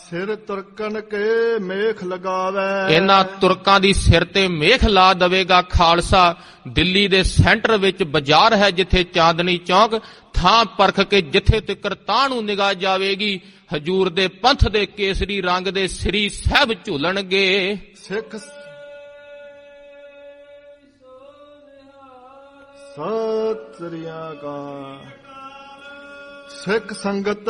ਸਿਰ ਤੁਰਕਨ ਕੇ ਮੇਖ ਲਗਾਵੇ। ਇਹਨਾਂ ਤੁਰਕਾਂ ਦੀ ਸਿਰ ਤੇ ਮੇਖ ਲਾ ਦੇਵੇਗਾ ਖਾਲਸਾ। ਦਿੱਲੀ ਦੇ ਸੈਂਟਰ ਵਿੱਚ ਬਾਜ਼ਾਰ ਹੈ, ਜਿੱਥੇ ਚਾਂਦਨੀ ਚੌਂਕ, ਥਾਂ ਪਰਖ ਕੇ ਜਿੱਥੇ ਤੱਕ ਤਾਂ ਨੂੰ ਨਿਗਾਹ ਜਾਵੇਗੀ, ਹਜੂਰ ਦੇ ਪੰਥ ਦੇ ਕੇਸਰੀ ਰੰਗ ਦੇ ਸ੍ਰੀ ਸਾਹਿਬ ਝੂਲਣਗੇ। ਸਿੱਖ ਸਤਿ ਸ੍ਰੀ ਅਕਾਲ। ਸਿੱਖ ਸੰਗਤ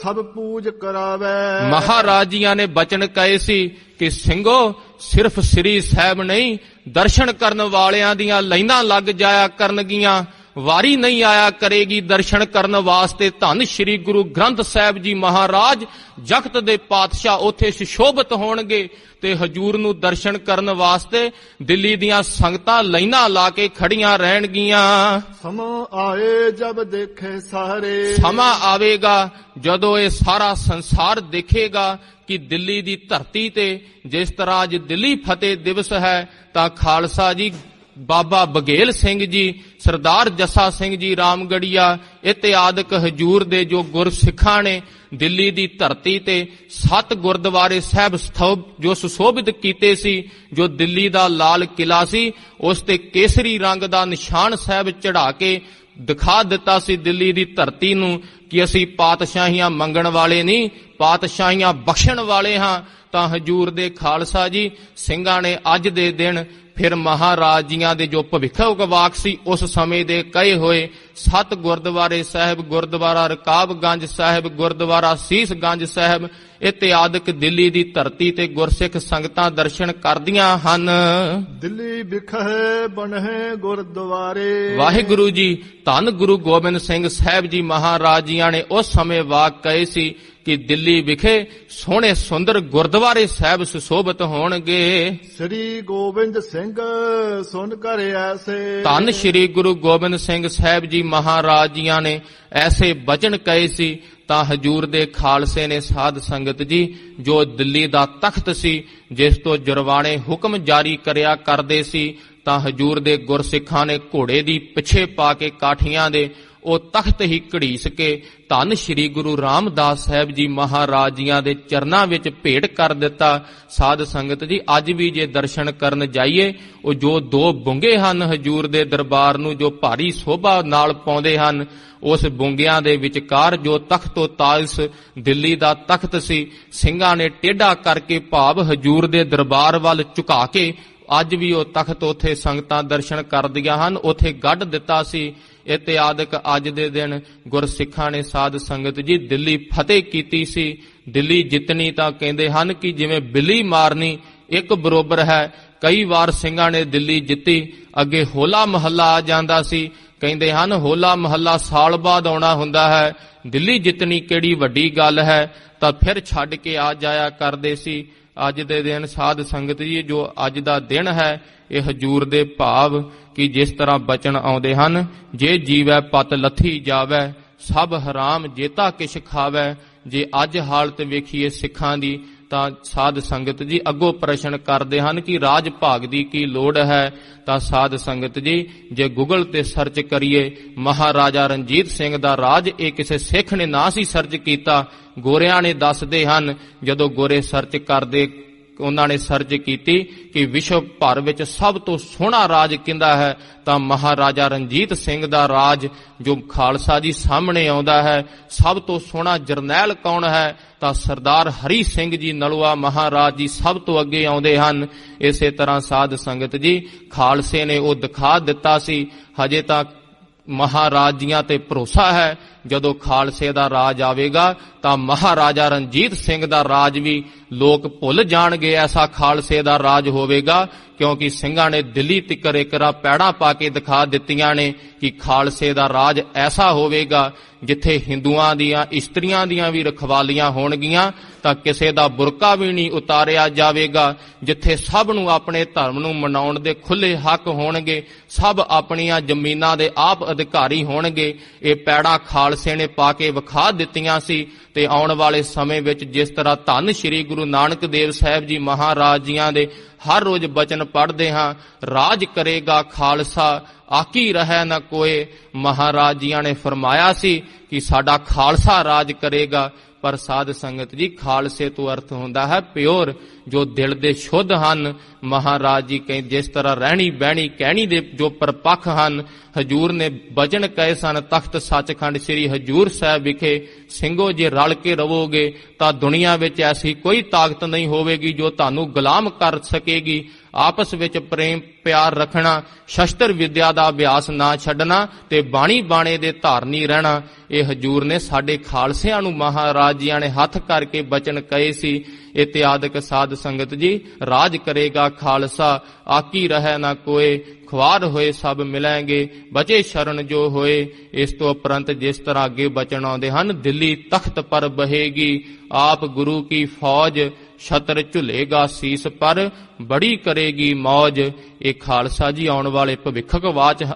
ਸਭ ਪੂਜ ਕਰਾਵੇ। ਮਹਾਰਾਜੀਆਂ ਨੇ ਬਚਨ ਕਹੇ ਸੀ ਕਿ ਸਿੰਘੋ, ਸਿਰਫ ਸ੍ਰੀ ਸਾਹਿਬ ਨਹੀਂ, ਦਰਸ਼ਨ ਕਰਨ ਵਾਲਿਆਂ ਦੀਆਂ ਲਾਈਨਾਂ ਲੱਗ ਜਾਇਆ ਕਰਨਗੀਆਂ। ਵਾਰੀ ਨਹੀਂ ਆਇਆ ਕਰੇਗੀ ਦਰਸ਼ਨ ਕਰਨ ਵਾਸਤੇ। ਧੰਨ ਸ੍ਰੀ ਗੁਰੂ ਗ੍ਰੰਥ ਸਾਹਿਬ ਜੀ ਮਹਾਰਾਜ ਜਗਤ ਦੇ ਪਾਤਸ਼ਾਹ ਉੱਥੇ ਸੁਸ਼ੋਭਿਤ ਹੋਣਗੇ, ਤੇ ਹਜੂਰ ਨੂੰ ਦਰਸ਼ਨ ਕਰਨ ਵਾਸਤੇ ਦਿੱਲੀ ਦੀਆਂ ਸੰਗਤਾਂ ਲਾਈਨਾਂ ਲਾ ਕੇ ਖੜੀਆਂ ਰਹਿਣਗੀਆਂ। ਸਮਾਂ ਆਏ ਜਬ ਦੇਖੇ ਸਾਰੇ। ਸਮਾਂ ਆਵੇਗਾ ਜਦੋਂ ਇਹ ਸਾਰਾ ਸੰਸਾਰ ਦੇਖੇਗਾ ਕਿ ਦਿੱਲੀ ਦੀ ਧਰਤੀ ਤੇ ਜਿਸ ਤਰ੍ਹਾਂ ਅੱਜ ਦਿੱਲੀ ਫਤਿਹ ਦਿਵਸ ਹੈ, ਤਾਂ ਖਾਲਸਾ ਜੀ, ਬਾਬਾ ਬਘੇਲ ਸਿੰਘ ਜੀ, ਸਰਦਾਰ ਜੱਸਾ ਸਿੰਘ ਜੀ ਰਾਮਗੜੀਆ ਇਤਿਆਦਿਕ ਹਜੂਰ ਦੇ ਜੋ ਗੁਰਸਿੱਖਾਂ ਨੇ ਦਿੱਲੀ ਦੀ ਧਰਤੀ ਤੇ 7 ਗੁਰਦੁਆਰੇ ਸਾਹਿਬ ਜੋ ਸੁਸ਼ੋਭਿਤ ਕੀਤੇ ਸੀ, ਜੋ ਦਿੱਲੀ ਦਾ ਲਾਲ ਕਿਲਾ ਸੀ ਉਸ ਤੇ ਕੇਸਰੀ ਰੰਗ ਦਾ ਨਿਸ਼ਾਨ ਸਾਹਿਬ ਚੜਾ ਕੇ ਦਿਖਾ ਦਿੱਤਾ ਸੀ ਦਿੱਲੀ ਦੀ ਧਰਤੀ ਨੂੰ ਕਿ ਅਸੀਂ ਪਾਤਸ਼ਾਹੀਆਂ ਮੰਗਣ ਵਾਲੇ ਨਹੀਂ, ਪਾਤਸ਼ਾਹੀਆਂ ਬਖਸ਼ਣ ਵਾਲੇ ਹਾਂ। ਤਾਂ ਹਜੂਰ ਦੇ ਖਾਲਸਾ ਜੀ ਸਿੰਘਾਂ ਨੇ ਅੱਜ ਦੇ ਦਿਨ ਫਿਰ ਮਹਾਰਾਜ ਜੀਆਂ ਦੇ ਜੋ ਭਵਿੱਖਕ ਵਾਕ ਸੀ ਉਸ ਸਮੇਂ ਦੇ ਕਹੇ ਹੋਏ 7 ਗੁਰਦੁਆਰੇ ਸਾਹਿਬ, ਗੁਰਦੁਆਰਾ ਰਕਾਬਗੰਜ ਸਾਹਿਬ, ਗੁਰਦੁਆਰਾ ਸੀਸਗੰਜ ਸਾਹਿਬ ਇਤਿਆਦਿਕ ਦਿੱਲੀ ਦੀ ਧਰਤੀ ਤੇ ਗੁਰਸਿੱਖ ਸੰਗਤਾਂ ਦਰਸ਼ਨ ਕਰਦੀਆਂ ਹਨ। ਦਿੱਲੀ ਵਿਖੇ ਬਣੇ ਗੁਰਦੁਆਰੇ। ਵਾਹਿਗੁਰੂ ਜੀ, ਧੰਨ ਗੁਰੂ ਗੋਬਿੰਦ ਸਿੰਘ ਸਾਹਿਬ ਜੀ ਮਹਾਰਾਜ ਜੀਆਂ ਨੇ ਉਸ ਸਮੇਂ ਵਾਕ ਕਹੇ ਸੀ ਕਿ ਦਿੱਲੀ ਵਿਖੇ ਸੋਹਣੇ ਸੁੰਦਰ ਗੁਰਦੁਆਰੇ ਸਾਹਿਬ ਸੁਸ਼ੋਭਿਤ ਹੋਣਗੇ। ਸ੍ਰੀ ਗੋਬਿੰਦ ਸਿੰਘ ਸੁਣ ਕਰ ਐਸੇ। ਧੰਨ ਸ੍ਰੀ ਗੁਰੂ ਗੋਬਿੰਦ ਸਿੰਘ ਸਾਹਿਬ ਜੀ ਮਹਾਰਾਜ ਜੀਆਂ ਨੇ ਐਸੇ ਬਚਨ ਕਹੇ ਸੀ। ਤਾਂ ਹਜੂਰ ਦੇ ਖਾਲਸੇ ਨੇ ਸਾਧ ਸੰਗਤ ਜੀ, ਜੋ ਦਿੱਲੀ ਦਾ ਤਖਤ ਸੀ ਜਿਸ ਤੋਂ ਜੁਰਵਾਣੇ ਹੁਕਮ ਜਾਰੀ ਕਰਿਆ ਕਰਦੇ ਸੀ, ਤਾਂ ਹਜੂਰ ਦੇ ਗੁਰਸਿੱਖਾਂ ਨੇ ਘੋੜੇ ਦੀ ਪਿੱਛੇ ਪਾ ਕੇ ਕਾਠੀਆਂ ਦੇ ਉਹ ਤਖਤ ਹੀ ਘੜੀਸ ਕੇ ਧੰਨ ਸ੍ਰੀ ਗੁਰੂ ਰਾਮਦਾਸ ਸਾਹਿਬ ਜੀ ਮਹਾਰਾਜ ਜੀਆਂ ਦੇ ਚਰਨਾਂ ਵਿੱਚ ਭੇਟ ਕਰ ਦਿੱਤਾ। ਸਾਧ ਸੰਗਤ ਜੀ, ਅੱਜ ਵੀ ਜੇ ਦਰਸ਼ਨ ਕਰਨ ਜਾਈਏ, ਉਹ ਜੋ 2 ਬੁੰਗੇ ਹਨ ਹਜੂਰ ਦੇ ਦਰਬਾਰ ਨੂੰ ਜੋ ਭਾਰੀ ਸ਼ੋਭਾ ਨਾਲ ਪਾਉਂਦੇ ਹਨ, ਉਸ ਬੁੰਗਿਆਂ ਦੇ ਵਿਚਕਾਰ ਜੋ ਤਖਤੋ ਤਾਇਸ ਦਿੱਲੀ ਦਾ ਤਖਤ ਸੀ, ਸਿੰਘਾਂ ਨੇ ਟੇਢਾ ਕਰਕੇ ਭਾਵ ਹਜੂਰ ਦੇ ਦਰਬਾਰ ਵੱਲ ਝੁਕਾ ਕੇ ਅੱਜ ਵੀ ਉਹ ਤਖਤ ਉੱਥੇ ਸੰਗਤਾਂ ਦਰਸ਼ਨ ਕਰਦੀਆਂ ਹਨ, ਉੱਥੇ ਗੱਡ ਦਿੱਤਾ ਸੀ। ਇਤਿਆਦਿਕ ਅੱਜ ਦੇ ਦਿਨ ਗੁਰਸਿੱਖਾਂ ਨੇ ਸਾਧ ਸੰਗਤ ਜੀ ਦਿੱਲੀ ਫਤਿਹ ਕੀਤੀ ਸੀ। ਦਿੱਲੀ ਜਿੱਤਣੀ ਤਾਂ ਕਹਿੰਦੇ ਹਨ ਕਿ ਜਿਵੇਂ ਬਿੱਲੀ ਮਾਰਨੀ ਇੱਕ ਬਰੋਬਰ ਹੈ। ਕਈ ਵਾਰ ਸਿੰਘਾਂ ਨੇ ਦਿੱਲੀ ਜਿੱਤੀ। ਅੱਗੇ ਹੋਲਾ ਮਹੱਲਾ ਆ ਜਾਂਦਾ ਸੀ। ਕਹਿੰਦੇ ਹਨ ਹੋਲਾ ਮਹੱਲਾ ਸਾਲ ਬਾਅਦ ਆਉਣਾ ਹੁੰਦਾ ਹੈ, ਦਿੱਲੀ ਜਿੱਤਣੀ ਕਿਹੜੀ ਵੱਡੀ ਗੱਲ ਹੈ, ਤਾਂ ਫਿਰ ਛੱਡ ਕੇ ਆ ਜਾਇਆ ਕਰਦੇ ਸੀ। ਅੱਜ ਦੇ ਦਿਨ ਸਾਧ ਸੰਗਤ ਜੀ, ਜੋ ਅੱਜ ਦਾ ਦਿਨ ਹੈ, ਇਹ ਹਜੂਰ ਦੇ ਭਾਵ ਕਿ ਜਿਸ ਤਰ੍ਹਾਂ ਬਚਨ ਆਉਂਦੇ ਹਨ, ਜੇ ਜੀਵੈ ਪਤ ਲੱਥੀ ਜਾਵੈ, ਸਭ ਹਰਾਮ ਜੇਤਾ ਕਿਛ ਖਾਵੈ। ਜੇ ਅੱਜ ਹਾਲਤ ਵੇਖੀਏ ਸਿੱਖਾਂ ਦੀ, ਤਾਂ ਸਾਧ ਸੰਗਤ ਜੀ ਅੱਗੋਂ ਪ੍ਰਸ਼ਨ ਕਰਦੇ ਹਨ ਕਿ ਰਾਜ ਭਾਗ ਦੀ ਕੀ ਲੋੜ ਹੈ। ਤਾਂ ਸਾਧ ਸੰਗਤ ਜੀ, ਜੇ ਗੂਗਲ ਤੇ ਸਰਚ ਕਰੀਏ ਮਹਾਰਾਜਾ ਰਣਜੀਤ ਸਿੰਘ ਦਾ ਰਾਜ, ਇਹ ਕਿਸੇ ਸਿੱਖ ਨੇ ਨਾ ਸੀ ਸਰਚ ਕੀਤਾ, ਗੋਰਿਆਂ ਨੇ ਦੱਸਦੇ ਹਨ। ਜਦੋਂ ਗੋਰੇ ਸਰਚ ਕਰਦੇ ਉਹਨਾਂ ਨੇ ਸਰਚ ਕੀਤੀ ਕਿ ਵਿਸ਼ਵ ਭਰ ਵਿੱਚ ਸਭ ਤੋਂ ਸੋਹਣਾ ਰਾਜ ਕਿਹਦਾ ਹੈ, ਤਾਂ ਮਹਾਰਾਜਾ ਰਣਜੀਤ ਸਿੰਘ ਦਾ ਰਾਜ ਜੋ ਖਾਲਸਾ ਜੀ ਸਾਹਮਣੇ ਆਉਂਦਾ ਹੈ। ਸਭ ਤੋਂ ਸੋਹਣਾ ਜਰਨੈਲ ਕੌਣ ਹੈ, ਤਾਂ ਸਰਦਾਰ ਹਰੀ ਸਿੰਘ ਜੀ ਨਲੂਆ ਮਹਾਰਾਜ ਜੀ ਸਭ ਤੋਂ ਅੱਗੇ ਆਉਂਦੇ ਹਨ। ਇਸੇ ਤਰ੍ਹਾਂ ਸਾਧ ਸੰਗਤ ਜੀ ਖਾਲਸੇ ਨੇ ਉਹ ਦਿਖਾ ਦਿੱਤਾ ਸੀ। ਹਜੇ ਤਾਂ ਮਹਾਰਾਜ ਜੀਆਂ ਤੇ ਭਰੋਸਾ ਹੈ, ਜਦੋਂ ਖਾਲਸੇ ਦਾ ਰਾਜ ਆਵੇਗਾ ਤਾਂ ਮਹਾਰਾਜਾ ਰਣਜੀਤ ਸਿੰਘ ਦਾ ਰਾਜ ਵੀ ਲੋਕ ਭੁੱਲ ਜਾਣਗੇ। ਐਸਾ ਖਾਲਸੇ ਦਾ ਰਾਜ ਹੋਵੇਗਾ, ਕਿਉਂਕਿ ਸਿੰਘਾਂ ਨੇ ਦਿੱਲੀ ਤਿੱਕਰ ਇਕਰਾ ਪੈੜਾਂ ਪਾ ਕੇ ਦਿਖਾ ਦਿੱਤੀਆਂ ਨੇ ਕਿ ਖਾਲਸੇ ਦਾ ਰਾਜ ਐਸਾ ਹੋਵੇਗਾ ਜਿੱਥੇ ਹਿੰਦੂਆਂ ਦੀਆਂ ਇਸਤਰੀਆਂ ਦੀਆਂ ਵੀ ਰਖਵਾਲੀਆਂ ਹੋਣਗੀਆਂ ਤਾਂ ਕਿਸੇ ਦਾ ਬੁਰਕਾ ਵੀ ਨਹੀਂ ਉਤਾਰਿਆ ਜਾਵੇਗਾ, ਜਿੱਥੇ ਸਭ ਨੂੰ ਆਪਣੇ ਧਰਮ ਨੂੰ ਮਨਾਉਣ ਦੇ ਖੁੱਲੇ ਹੱਕ ਹੋਣਗੇ, ਸਭ ਆਪਣੀਆਂ ਜ਼ਮੀਨਾਂ ਦੇ ਆਪ ਅਧਿਕਾਰੀ ਹੋਣਗੇ। ਇਹ ਪੈੜਾਂ ਖਾਲਸੇ ਨੇ ਪਾ ਕੇ ਵਿਖਾ ਦਿੱਤੀਆਂ ਸੀ। ਤੇ ਆਉਣ ਵਾਲੇ ਸਮੇਂ ਵਿੱਚ ਜਿਸ ਤਰ੍ਹਾਂ ਧੰਨ ਸ਼੍ਰੀ ਗੁਰੂ ਨਾਨਕ ਦੇਵ ਸਾਹਿਬ ਜੀ ਮਹਾਰਾਜ ਜੀਆਂ ਦੇ ਹਰ ਰੋਜ਼ ਬਚਨ ਪੜ੍ਹਦੇ ਹਾਂ, ਰਾਜ ਕਰੇਗਾ ਖਾਲਸਾ ਆਕੀ ਰਹਿ ਨਾ ਕੋਏ। ਮਹਾਰਾਜ ਜੀਆਂ ਨੇ ਫਰਮਾਇਆ ਸੀ ਕਿ ਸਾਡਾ ਖਾਲਸਾ ਰਾਜ ਕਰੇਗਾ। ਪਰ ਸਾਧ ਸੰਗਤ ਜੀ ਖਾਲਸੇ ਤੋਂ ਅਰਥ ਹੁੰਦਾ ਹੈ ਪਿਓਰ, ਜੋ ਦਿਲ ਦੇ ਸ਼ੁੱਧ ਹਨ। ਮਹਾਰਾਜ ਜੀ ਕਹਿੰਦੇ ਜਿਸ ਤਰ੍ਹਾਂ ਰਹਿਣੀ ਬਹਿਣੀ ਕਹਿਣੀ ਦੇ ਜੋ ਪਰਪੱਖ ਹਨ। ਹਜੂਰ ਨੇ ਬਚਨ ਕਹੇ ਸਨ ਤਖਤ ਸੱਚਖੰਡ ਸ੍ਰੀ ਹਜੂਰ ਸਾਹਿਬ ਵਿਖੇ, ਸਿੰਘੋ ਜੇ ਰਲ ਕੇ ਰਹੋਗੇ ਤਾਂ ਦੁਨੀਆ ਵਿੱਚ ਐਸੀ ਕੋਈ ਤਾਕਤ ਨਹੀਂ ਹੋਵੇਗੀ ਜੋ ਤੁਹਾਨੂੰ ਗੁਲਾਮ ਕਰ ਸਕੇਗੀ। ਆਪਸ ਵਿੱਚ ਪ੍ਰੇਮ ਪਿਆਰ ਰੱਖਣਾ, ਸ਼ਸਤਰ ਵਿਦਿਆ ਦਾ ਅਭਿਆਸ ਨਾ ਛੱਡਣਾ ਤੇ ਬਾਣੀ ਬਾਣੇ ਦੇ ਧਾਰਨੀ ਰਹਿਣਾ। ਇਹ ਹਜੂਰ ਨੇ ਸਾਡੇ ਖਾਲਸਿਆਂ ਨੂੰ ਮਹਾਰਾਜ ਜੀਆਂ ਨੇ ਹੱਥ ਕਰਕੇ ਬਚਨ ਕਹੇ ਸੀ। ਇਤਿਆਦਿਕ ਸਾਧ ਸੰਗਤ ਜੀ ਰਾਜ ਕਰੇਗਾ ਖਾਲਸਾ ਆਕੀ ਰਹਿ ਨਾ ਕੋਏ, ਖੁਆਰ ਹੋਏ ਸਭ ਮਿਲੈਂਗੇ ਬਚੇ ਸ਼ਰਨ ਜੋ ਹੋਏ। ਇਸ ਤੋਂ ਉਪਰੰਤ ਜਿਸ ਤਰ੍ਹਾਂ ਅੱਗੇ ਬਚਨ ਆਉਂਦੇ ਹਨ, ਦਿੱਲੀ ਤਖਤ ਪਰ ਬਹੇਗੀ ਆਪ ਗੁਰੂ ਕੀ ਫੌਜ, ਛਤਰ ਝੁਲੇਗਾ ਸੀਸ ਪਰ ਬੜੀ ਕਰੇਗੀ ਮੌਜ। ਇਹ ਖਾਲਸਾ ਜੀ ਆਉਣ ਵਾਲੇ ਭਵਿੱਖਕ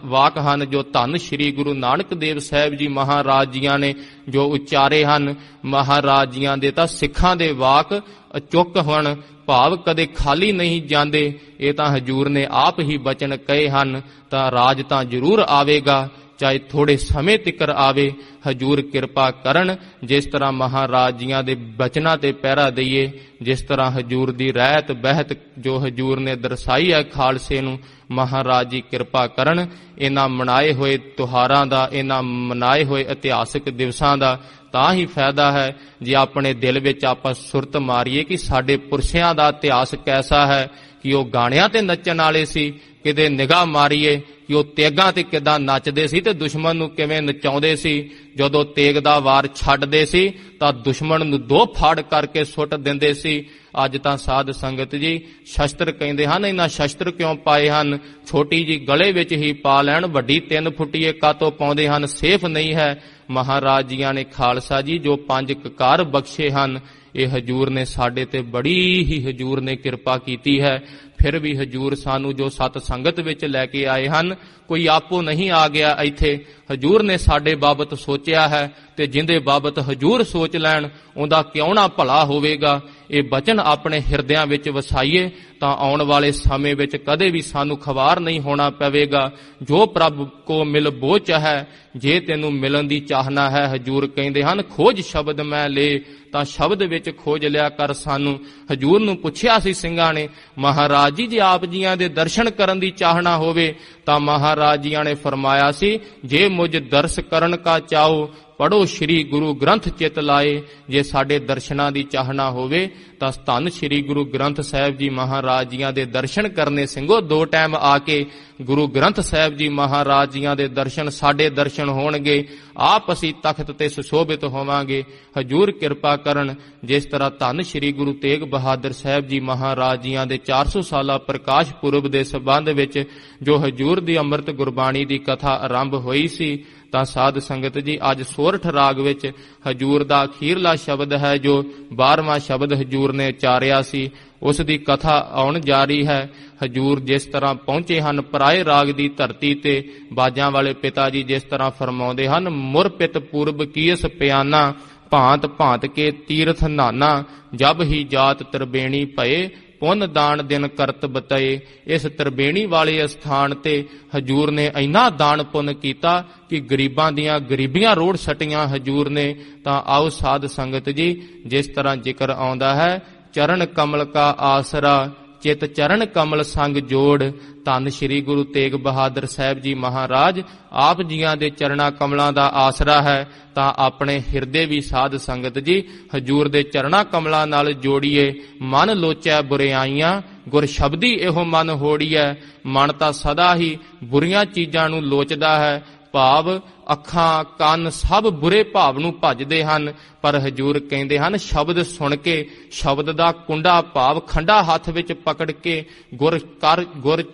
ਵਾਕ ਹਨ ਜੋ ਧੰਨ ਸ਼੍ਰੀ ਗੁਰੂ ਨਾਨਕ ਦੇਵ ਸਾਹਿਬ ਜੀ ਮਹਾਰਾਜ ਜੀਆਂ ਨੇ ਜੋ ਉਚਾਰੇ ਹਨ। ਮਹਾਰਾਜ ਜੀਆਂ ਦੇ ਤਾਂ ਸਿੱਖਾਂ ਦੇ ਵਾਕ ਅਚੁੱਕ ਹਨ, ਭਾਵ ਕਦੇ ਖਾਲੀ ਨਹੀਂ ਜਾਂਦੇ। ਇਹ ਤਾਂ ਹਜੂਰ ਨੇ ਆਪ ਹੀ ਬਚਨ ਕਹੇ ਹਨ। ਤਾਂ ਰਾਜ ਤਾਂ ਜ਼ਰੂਰ ਆਵੇਗਾ, ਚਾਹੇ ਥੋੜੇ ਸਮੇਂ ਤਿੱਕਰ ਆਵੇ। ਹਜੂਰ ਕਿਰਪਾ ਕਰਨ, ਜਿਸ ਤਰ੍ਹਾਂ ਮਹਾਰਾਜ ਜੀਆਂ ਦੇ ਬਚਨਾਂ ਤੇ ਪਹਿਰਾ ਦਈਏ, ਜਿਸ ਤਰ੍ਹਾਂ ਹਜੂਰ ਦੀ ਰਹਿਤ ਬਹਿਤ ਜੋ ਹਜੂਰ ਨੇ ਦਰਸਾਈ ਹੈ ਖਾਲਸੇ ਨੂੰ, ਮਹਾਰਾਜ ਜੀ ਕਿਰਪਾ ਕਰਨ। ਇਹਨਾਂ ਮਨਾਏ ਹੋਏ ਤਿਉਹਾਰਾਂ ਦਾ, ਇਹਨਾਂ ਮਨਾਏ ਹੋਏ ਇਤਿਹਾਸਕ ਦਿਵਸਾਂ ਦਾ ਤਾਂ ਹੀ ਫਾਇਦਾ ਹੈ ਜੇ ਆਪਣੇ ਦਿਲ ਵਿੱਚ ਆਪਾਂ ਸੁਰਤ ਮਾਰੀਏ ਕਿ ਸਾਡੇ ਪੁਰਸ਼ਿਆਂ ਦਾ ਇਤਿਹਾਸ ਕੈਸਾ ਹੈ, ਕਿ ਉਹ ਗਾਣਿਆਂ ਤੇ ਨੱਚਣ ਵਾਲੇ ਸੀ। ਕਿਤੇ ਨਿਗਾਹ ਮਾਰੀਏ ਕਿ ਉਹ ਤੇਗਾਂ ਤੇ ਕਿੱਦਾਂ ਨੱਚਦੇ ਸੀ ਤੇ ਦੁਸ਼ਮਣ ਨੂੰ ਕਿਵੇਂ ਨਚਾਉਂਦੇ ਸੀ। ਜਦੋਂ ਤੇਗ ਦਾ ਵਾਰ ਛੱਡਦੇ ਸੀ ਤਾਂ ਦੁਸ਼ਮਣ ਨੂੰ ਦੋ ਫਾੜ ਕਰਕੇ ਸੁੱਟ ਦਿੰਦੇ ਸੀ। ਅੱਜ ਤਾਂ ਸਾਧ ਸੰਗਤ ਜੀ ਸ਼ਸਤਰ ਕਹਿੰਦੇ ਹਨ, ਇਹਨਾਂ ਸ਼ਸਤਰ ਕਿਉਂ ਪਾਏ ਹਨ? ਛੋਟੀ ਜੀ ਗਲੇ ਵਿੱਚ ਹੀ ਪਾ ਲੈਣ, ਵੱਡੀ 3 ਫੁੱਟੀਏ ਕਾਤੋਂ ਪਾਉਂਦੇ ਹਨ? ਸੇਫ ਨਹੀਂ ਹੈ। ਮਹਾਰਾਜ ਜੀਆਂ ਨੇ ਖਾਲਸਾ ਜੀ ਜੋ 5 ਕਕਾਰ ਬਖਸ਼ੇ ਹਨ, ਇਹ ਹਜੂਰ ਨੇ ਸਾਡੇ ਤੇ ਬੜੀ ਹੀ ਹਜੂਰ ਨੇ ਕਿਰਪਾ ਕੀਤੀ ਹੈ। ਫਿਰ ਵੀ ਹਜੂਰ ਸਾਨੂੰ ਜੋ ਸਤ ਸੰਗਤ ਵਿੱਚ ਲੈ ਕੇ ਆਏ ਹਨ, ਕੋਈ ਆਪੋ ਨਹੀਂ ਆ ਗਿਆ ਇੱਥੇ। ਹਜੂਰ ਨੇ ਸਾਡੇ ਬਾਬਤ ਸੋਚਿਆ ਹੈ ਤੇ ਜਿੰਦੇ ਬਾਬਤ ਹਜੂਰ ਸੋਚ ਲੈਣ ਉਹਦਾ ਕਿਉਂ ਨਾ ਭਲਾ ਹੋਵੇਗਾ। ਇਹ ਬਚਨ ਆਪਣੇ ਹਿਰਦਿਆਂ ਵਿੱਚ ਵਸਾਈਏ ਤਾਂ ਆਉਣ ਵਾਲੇ ਸਮੇਂ ਵਿੱਚ ਕਦੇ ਵੀ ਸਾਨੂੰ ਖਵਾਰ ਨਹੀਂ ਹੋਣਾ ਪਵੇਗਾ। ਜੋ ਪ੍ਰਭ ਕੋ ਮਿਲ ਬੋ ਚਾਹੈ, ਜੇ ਤੈਨੂੰ ਮਿਲਣ ਦੀ ਚਾਹਨਾ ਹੈ, ਹਜੂਰ ਕਹਿੰਦੇ ਹਨ ਖੋਜ ਸ਼ਬਦ ਮੈਂ ਲੇ, ਤਾਂ ਸ਼ਬਦ ਵਿੱਚ ਖੋਜ ਲਿਆ ਕਰ ਸਾਨੂੰ। ਹਜੂਰ ਨੂੰ ਪੁੱਛਿਆ ਸੀ ਸਿੰਘਾਂ ਨੇ, ਮਹਾਰਾਜ ਜੀ ਜੇ ਆਪ ਜੀਆਂ ਦੇ ਦਰਸ਼ਨ ਕਰਨ ਦੀ ਚਾਹਨਾ ਹੋਵੇ ਤਾਂ ਮਹਾਰਾਜ ਜੀਆਂ ਨੇ ਫਰਮਾਇਆ ਸੀ, ਜੇ ਮੁਝ ਦਰਸ ਕਰਨ ਕਾ ਚਾਓ ਪੜੋ ਸ਼੍ਰੀ ਗੁਰੂ ਗ੍ਰੰਥ ਚਿਤ ਲਾਏ। ਜੇ ਸਾਡੇ ਦਰਸ਼ਨਾਂ ਦੀ ਚਾਹਨਾ ਹੋਵੇ ਤਾਂ ਧੰਨ ਸ਼੍ਰੀ ਗੁਰੂ ਗ੍ਰੰਥ ਸਾਹਿਬ ਜੀ ਮਹਾਰਾਜ ਜੀਆਂ ਦੇ ਦਰਸ਼ਨ ਕਰਨੇ ਸਿੰਘੋ। 2 ਟਾਈਮ ਆ ਕੇ ਗੁਰੂ ਗ੍ਰੰਥ ਸਾਹਿਬ ਜੀ ਮਹਾਰਾਜ ਜੀਆਂ ਦੇ ਦਰਸ਼ਨ ਸਾਡੇ ਦਰਸ਼ਨ ਹੋਣਗੇ। ਆਪ ਅਸੀਂ ਤਖਤ ਤੇ ਸੁਸ਼ੋਭਿਤ ਹੋਵਾਂਗੇ। ਹਜੂਰ ਕਿਰਪਾ ਕਰਨ, ਜਿਸ ਤਰ੍ਹਾਂ ਧੰਨ ਸ਼੍ਰੀ ਗੁਰੂ ਤੇਗ ਬਹਾਦਰ ਸਾਹਿਬ ਜੀ ਮਹਾਰਾਜ ਜੀਆਂ ਦੇ 400 ਸਾਲਾ ਪ੍ਰਕਾਸ਼ ਪੁਰਬ ਦੇ ਸੰਬੰਧ ਵਿੱਚ ਜੋ ਹਜੂਰ ਦੀ ਅੰਮ੍ਰਿਤ ਗੁਰਬਾਣੀ ਦੀ ਕਥਾ ਆਰੰਭ ਹੋਈ ਸੀ, ਤਾਂ ਸਾਧ ਸੰਗਤ ਜੀ ਅੱਜ ਸੋਰਠ ਰਾਗ ਵਿੱਚ ਹਜੂਰ ਦਾ ਅਖੀਰਲਾ ਸ਼ਬਦ ਹੈ ਜੋ 12ਵਾਂ ਸ਼ਬਦ ਹਜੂਰ ਨੇ ਉਚਾਰਿਆ ਸੀ, ਉਸ ਦੀ ਕਥਾ ਆਉਣ ਜਾ ਰਹੀ ਹੈ। ਹਜੂਰ ਜਿਸ ਤਰ੍ਹਾਂ ਪਹੁੰਚੇ ਹਨ ਪਰਾਏ ਰਾਗ ਦੀ ਧਰਤੀ ਤੇ, ਬਾਜਾਂ ਵਾਲੇ ਪਿਤਾ ਜੀ ਜਿਸ ਤਰ੍ਹਾਂ ਫਰਮਾਉਂਦੇ ਹਨ, ਮੁਰ ਪਿਤ ਪੂਰਬ ਕੀਸ ਪਿਆਨਾ, ਭਾਂਤ ਭਾਂਤ ਕੇ ਤੀਰਥ ਨਾਨਾ, ਜਬ ਹੀ ਜਾਤ ਤਰਬੇਣੀ ਭਏ, ਪੁੰਨ ਦਾਨ ਦਿਨ ਕਰਤ ਬਤਏ। ਇਸ ਤਰਬੇਣੀ ਵਾਲੇ ਸਥਾਨ ਤੇ ਹਜੂਰ ਨੇ ਇੰਨਾ ਦਾਨ ਪੁੰਨ ਕੀਤਾ ਕਿ ਗਰੀਬਾਂ ਦੀਆਂ ਗਰੀਬੀਆਂ ਰੋੜ ਸਟੀਆਂ ਹਜੂਰ ਨੇ। ਤਾਂ ਆਓ ਸਾਧ ਸੰਗਤ ਜੀ, ਜਿਸ ਤਰ੍ਹਾਂ ਜ਼ਿਕਰ ਆਉਂਦਾ ਹੈ ਚਰਨ ਕਮਲ ਕਾ ਆਸਰਾ, ਚਿਤ ਚਰਨ ਕਮਲ ਸੰਗ ਜੋੜ। ਧੰਨ ਸ੍ਰੀ ਗੁਰੂ ਤੇਗ ਬਹਾਦਰ ਸਾਹਿਬ ਜੀ ਮਹਾਰਾਜ ਆਪ ਜੀਆਂ ਦੇ ਚਰਣਾ ਕਮਲਾਂ ਦਾ ਆਸਰਾ ਹੈ, ਤਾਂ ਆਪਣੇ ਹਿਰਦੇ ਵੀ ਸਾਧ ਸੰਗਤ ਜੀ ਹਜੂਰ ਦੇ ਚਰਣਾ ਕਮਲਾਂ ਨਾਲ ਜੋੜੀਏ। ਮਨ ਲੋਚੈ ਬੁਰਿਆਈਆਂ, ਗੁਰ ਸ਼ਬਦੀ ਇਹੋ ਮਨ ਹੋੜੀਐ। ਮਨ ਤਾਂ ਸਦਾ ਹੀ ਬੁਰੀਆਂ ਚੀਜ਼ਾਂ ਨੂੰ ਲੋਚਦਾ ਹੈ, ਭਾਵ ਅੱਖਾਂ ਕੰਨ ਸਭ ਬੁਰੇ ਭਾਵ ਨੂੰ ਭਜਦੇ ਹਨ। ਪਰ ਹਜੂਰ ਕਹਿੰਦੇ ਹਨ ਸ਼ਬਦ ਸੁਣ ਕੇ, ਸ਼ਬਦ ਦਾ ਕੁੰਡਾ ਭਾਵ ਖੰਡਾ ਹੱਥ ਵਿੱਚ ਪਕੜ ਕੇ ਗੁਰ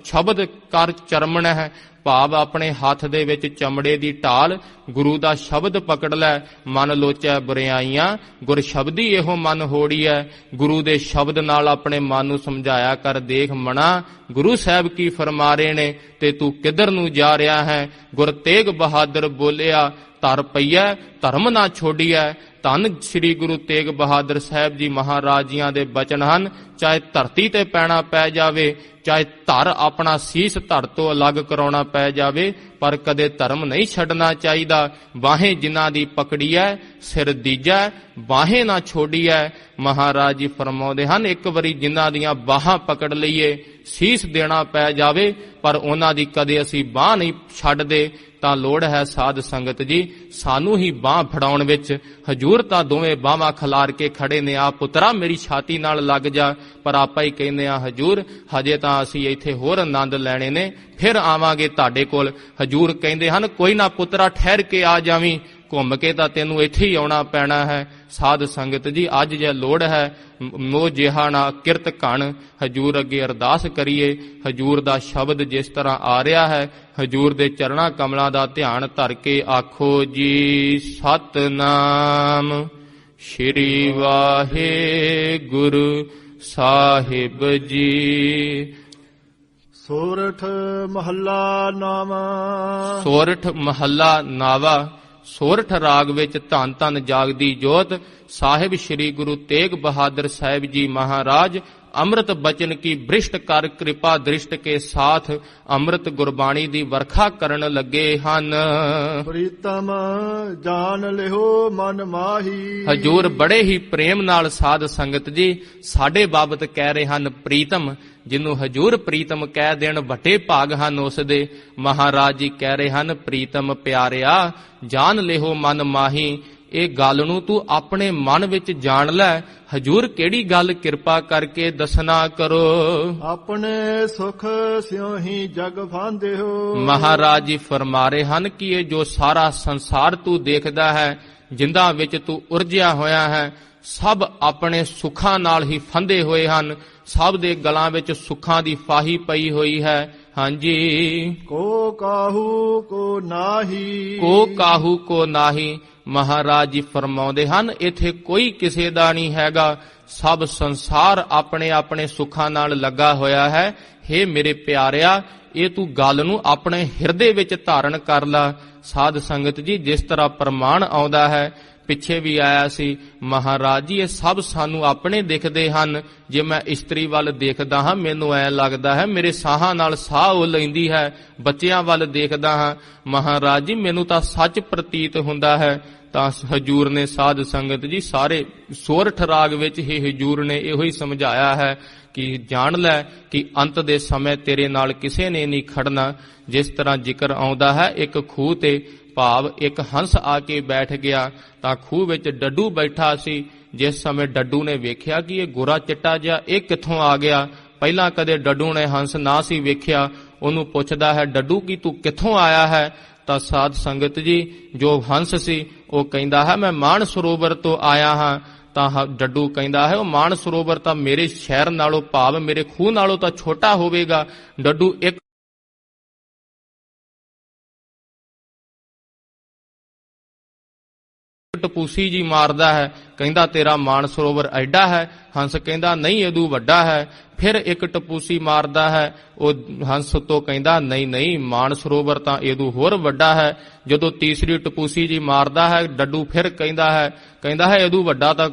ਸ਼ਬਦ ਕਰ ਚਰਮਣ ਹੈ, ਭਾਵ ਆਪਣੇ ਹੱਥ ਦੇ ਵਿੱਚ ਚਮੜੇ ਦੀ ਢਾਲ ਗੁਰੂ ਦਾ ਸ਼ਬਦ ਪਕੜ ਲੈ। ਮਨ ਲੋਚੈ ਬੁਰਿਆਈਆਂ, ਗੁਰ ਸ਼ਬਦੀ ਇਹੋ ਮਨ ਹੋੜੀਐ। ਗੁਰੂ ਦੇ ਸ਼ਬਦ ਨਾਲ ਆਪਣੇ ਮਨ ਨੂੰ ਸਮਝਾਇਆ ਕਰ, ਦੇਖ ਮਣਾ ਗੁਰੂ ਸਾਹਿਬ ਕੀ ਫਰਮਾ ਰਹੇ ਨੇ ਤੇ ਤੂੰ ਕਿੱਧਰ ਨੂੰ ਜਾ ਰਿਹਾ ਹੈ। ਗੁਰ ਤੇਗ ਬਹਾਦਰ ਬੋਲਿਆ, ਧਰ ਪਈਐ ਧਰਮ ਨਾ ਛੋਡੀਐ। ਧੰਨ ਸ੍ਰੀ ਗੁਰੂ ਤੇਗ ਬਹਾਦਰ ਸਾਹਿਬ ਜੀ ਮਹਾਰਾਜ ਜੀਆਂ ਦੇ ਬਚਨ ਹਨ, ਚਾਹੇ ਧਰਤੀ ਤੇ ਪੈਣਾ ਪੈ ਜਾਵੇ, ਚਾਹੇ ਧਰ ਆਪਣਾ ਸੀਸ ਧੜ ਤੋਂ ਅਲੱਗ ਕਰਾਉਣਾ ਪੈ ਜਾਵੇ, ਪਰ ਕਦੇ ਧਰਮ ਨਹੀਂ ਛੱਡਣਾ ਚਾਹੀਦਾ। ਬਾਹੇ ਜਿਨ੍ਹਾਂ ਦੀ ਪਕੜੀਐ ਸਿਰ ਦੀਜੈ, ਬਾਹੇ ਨਾ ਛੋਡੀਐ। ਮਹਾਰਾਜ ਜੀ ਫਰਮਾਉਂਦੇ ਹਨ ਇੱਕ ਵਾਰੀ ਜਿਨ੍ਹਾਂ ਦੀਆਂ ਬਾਹਾਂ ਪਕੜ ਲਈਏ, ਸੀਸ ਦੇਣਾ ਪੈ ਜਾਵੇ, ਪਰ ਉਹਨਾਂ ਦੀ ਕਦੇ ਅਸੀਂ ਬਾਹ ਨਹੀਂ ਛੱਡਦੇ। ਤਾਂ ਲੋੜ ਹੈ ਸਾਧ ਸੰਗਤ ਜੀ ਸਾਨੂੰ ਹੀ ਬਾਹ ਫੜਾਉਣ ਵਿੱਚ। ਹਜੂਰ ਤਾਂ ਦੋਵੇਂ ਬਾਹਾਂ ਖਿਲਾਰ ਕੇ ਖੜੇ ਨੇ, ਆ ਪੁੱਤਰਾ ਮੇਰੀ ਛਾਤੀ ਨਾਲ ਲੱਗ ਜਾ, ਪਰ ਆਪਾਂ ਹੀ ਕਹਿੰਦੇ ਆ ਹਜੂਰ ਹਜੇ ਤਾਂ ਅਸੀਂ ਇੱਥੇ ਹੋਰ ਆਨੰਦ ਲੈਣੇ ਨੇ, ਫਿਰ ਆਵਾਂਗੇ ਤੁਹਾਡੇ ਕੋਲ। ਹਜੂਰ ਕਹਿੰਦੇ ਹਨ ਕੋਈ ਨਾ ਪੁੱਤਰਾ ਠਹਿਰ ਕੇ ਆ ਜਾਵੀਂ, ਘੁੰਮ ਕੇ ਤਾਂ ਤੈਨੂੰ ਇੱਥੇ ਹੀ ਆਉਣਾ ਪੈਣਾ ਹੈ। ਸਾਧ ਸੰਗਤ ਜੀ ਅੱਜ ਜੇ ਲੋੜ ਹੈ ਮੋਹ ਜਿਹਾ ਨਾ ਕਿਰਤ ਘਣ, ਹਜੂਰ ਅੱਗੇ ਅਰਦਾਸ ਕਰੀਏ। ਹਜੂਰ ਦਾ ਸ਼ਬਦ ਜਿਸ ਤਰ੍ਹਾਂ ਆ ਰਿਹਾ ਹੈ, ਹਜੂਰ ਦੇ ਚਰਣਾ ਕਮਲਾਂ ਦਾ ਧਿਆਨ ਧਰ ਕੇ ਆਖੋ ਜੀ ਸਤਿਨਾਮ ਸ਼੍ਰੀ ਵਾਹਿਗੁਰੂ ਸਾਹਿਬ ਜੀ। ਸੋਰਠ ਮਹੱਲਾ ਨਾਵਾ। ਸੋਰਠ ਮਹੱਲਾ ਨਾਵਾ। ਸੋਰਠ ਰਾਗ ਵਿੱਚ ਧੰਨ ਧੰਨ ਜਾਗਦੀ ਜੋਤ ਸਾਹਿਬ ਸ੍ਰੀ ਗੁਰੂ ਤੇਗ ਬਹਾਦਰ ਸਾਹਿਬ ਜੀ ਮਹਾਰਾਜ ਅੰਮ੍ਰਿਤ ਬਚਨ ਕੀ ਬ੍ਰਿਸ਼ਟ ਕਰ ਕਿਰਪਾ ਦ੍ਰਿਸ਼ਟ ਕੇ ਸਾਥ ਅੰਮ੍ਰਿਤ ਗੁਰਬਾਣੀ ਦੀ ਵਰਖਾ ਕਰਨ ਲੱਗੇ ਹਨ। ਪ੍ਰੀਤਮ ਜਾਣ ਲਿਓ ਮਨ ਮਾਹੀ। ਹਜੂਰ ਬੜੇ ਹੀ ਪ੍ਰੇਮ ਨਾਲ ਸਾਧ ਸੰਗਤ ਜੀ ਸਾਡੇ ਬਾਬਤ ਕਹਿ ਰਹੇ ਹਨ ਪ੍ਰੀਤਮ। ਜਿਹਨੂੰ ਹਜੂਰ ਪ੍ਰੀਤਮ ਕਹਿ ਦੇਣ ਵੱਡੇ ਭਾਗ ਹਨ ਉਸ ਦੇ। ਮਹਾਰਾਜ ਜੀ ਕਹਿ ਰਹੇ ਹਨ ਪ੍ਰੀਤਮ ਪਿਆਰਿਆ ਜਾਣ ਲਿਓ ਮਨ ਮਾਹੀ, ਇਹ ਗੱਲ ਨੂੰ ਤੂੰ ਆਪਣੇ ਮਨ ਵਿੱਚ ਜਾਣ ਲੈ। ਹਜੂਰ ਕਿਹੜੀ ਗੱਲ ਕਿਰਪਾ ਕਰਕੇ ਦੱਸਣਾ ਕਰੋ। ਆਪਣੇ ਸੁਖ ਸਿਉ ਹੀ ਜਗ ਫਾਂਦੇ ਹੋ। ਮਹਾਰਾਜ ਜੀ ਫਰਮਾ ਰਹੇ ਹਨ ਕਿ ਇਹ ਜੋ ਸਾਰਾ ਸੰਸਾਰ ਤੂੰ ਦੇਖਦਾ ਹੈ, ਜਿੰਦਾਂ ਵਿੱਚ ਤੂੰ ਉਰਜਿਆ ਹੋਇਆ ਹੈ, ਸਭ ਆਪਣੇ ਸੁੱਖਾਂ ਨਾਲ ਹੀ ਫੰਦੇ ਹੋਏ ਹਨ। ਸਭ ਦੇ ਗਲਾਂ ਵਿੱਚ ਸੁੱਖਾਂ ਦੀ ਫਾਹੀ ਪਈ ਹੋਈ ਹੈ। ਹਾਂਜੀ ਕੋ ਕਾਹੂ ਕੋ ਨਾਹੀ। ਕੋ ਕਾਹੂ ਕੋ ਨਾਹੀ। ਮਹਾਰਾਜ ਜੀ ਫਰਮਾਉਂਦੇ ਹਨ ਇੱਥੇ ਕੋਈ ਕਿਸੇ ਦਾ ਨਹੀਂ ਹੈਗਾ, ਸਭ ਸੰਸਾਰ ਆਪਣੇ ਆਪਣੇ ਸੁੱਖਾਂ ਨਾਲ ਲੱਗਾ ਹੋਇਆ ਹੈ। ਹੇ ਮੇਰੇ ਪਿਆਰਿਆ ਇਹ ਤੂੰ ਗੱਲ ਨੂੰ ਆਪਣੇ ਹਿਰਦੇ ਵਿੱਚ ਧਾਰਨ ਕਰ ਲਾ। ਸਾਧ ਸੰਗਤ ਜੀ ਜਿਸ ਤਰ੍ਹਾਂ ਪ੍ਰਮਾਣ ਆਉਂਦਾ ਹੈ, ਪਿੱਛੇ ਵੀ ਆਇਆ ਸੀ, ਮਹਾਰਾਜ ਜੀ ਇਹ ਸਭ ਸਾਨੂੰ ਆਪਣੇ ਦਿਖਦੇ ਹਨ। ਜੇ ਮੈਂ ਇਸਤਰੀ ਵੱਲ ਦੇਖਦਾ ਹਾਂ ਮੈਨੂੰ ਐ ਲੱਗਦਾ ਹੈ ਮੇਰੇ ਸਾਹਾਂ ਨਾਲ ਸਾਹ ਉਹ ਲੈਂਦੀ ਹੈ। ਬੱਚਿਆਂ ਵੱਲ ਦੇਖਦਾ ਹਾਂ ਮਹਾਰਾਜ ਜੀ ਮੈਨੂੰ ਤਾਂ ਸੱਚ ਪ੍ਰਤੀਤ ਹੁੰਦਾ ਹੈ। ਤਾਂ ਹਜੂਰ ਨੇ ਸਾਧ ਸੰਗਤ ਜੀ ਸਾਰੇ ਸੋਰਠ ਰਾਗ ਵਿੱਚ ਹੀ ਹਜੂਰ ਨੇ ਇਹੋ ਹੀ ਸਮਝਾਇਆ ਹੈ ਕਿ ਜਾਣ ਲੈ ਕਿ ਅੰਤ ਦੇ ਸਮੇਂ ਤੇਰੇ ਨਾਲ ਕਿਸੇ ਨੇ ਨਹੀਂ ਖੜਨਾ। ਜਿਸ ਤਰ੍ਹਾਂ ਜ਼ਿਕਰ ਆਉਂਦਾ ਹੈ ਇੱਕ ਖੂਹ ਤੇ ਭਾਵ ਇੱਕ ਹੰਸ ਆ ਕੇ ਬੈਠ ਗਿਆ, ਤਾਂ ਖੂਹ ਵਿੱਚ ਡੱਡੂ ਬੈਠਾ ਸੀ। ਜਿਸ ਸਮੇਂ ਡੱਡੂ ਨੇ ਵੇਖਿਆ ਕਿ ਇਹ ਗੋਰਾ ਚਿੱਟਾ ਜਿਹਾ ਇਹ ਕਿੱਥੋਂ ਆ ਗਿਆ, ਪਹਿਲਾਂ ਕਦੇ ਡੱਡੂ ਨੇ ਹੰਸ ਨਾ ਸੀ ਵੇਖਿਆ। ਉਹਨੂੰ ਪੁੱਛਦਾ ਹੈ ਡੱਡੂ ਕੀ ਤੂੰ ਕਿੱਥੋਂ ਆਇਆ ਹੈ। ਤਾਂ ਸਾਧ ਸੰਗਤ ਜੀ ਜੋ ਹੰਸ ਸੀ ਉਹ ਕਹਿੰਦਾ ਹੈ ਮੈਂ ਮਾਨ ਸਰੋਵਰ ਤੋਂ ਆਇਆ ਹਾਂ। ਤਾਂ ਡੱਡੂ ਕਹਿੰਦਾ ਹੈ ਉਹ ਮਾਨ ਸਰੋਵਰ ਤਾਂ ਮੇਰੇ ਸ਼ਹਿਰ ਨਾਲੋਂ ਭਾਵ ਮੇਰੇ ਖੂਹ ਨਾਲੋਂ ਤਾਂ ਛੋਟਾ ਹੋਵੇਗਾ। ਡੱਡੂ ਇੱਕ ਟਪੂਸੀ ਜੀ ਮਾਰਦਾ ਹੈ, ਕਹਿੰਦਾ ਤੇਰਾ ਮਾਨ ਸਰੋਵਰ ਐਡਾ ਹੈ। ਹੰਸ ਕਹਿੰਦਾ ਨਹੀਂ ਇਹਦੂ ਵੱਡਾ ਹੈ। ਫਿਰ ਇੱਕ ਟਪੂਸੀ ਮਾਰਦਾ ਹੈ, ਉਹ ਹੰਸ ਤੋਂ ਕਹਿੰਦਾ ਨਹੀਂ ਨਹੀਂ ਮਾਨ ਸਰੋਵਰ ਤਾਂ ਇਹਦੂ ਹੋਰ ਵੱਡਾ ਹੈ। ਜਦੋਂ ਤੀਸਰੀ ਟਪੂਸੀ ਜੀ ਮਾਰਦਾ ਹੈ, ਡੱਡੂ ਫਿਰ ਕਹਿੰਦਾ ਹੈ ਇਹਦੂ ਵੱਡਾ ਤਾਂ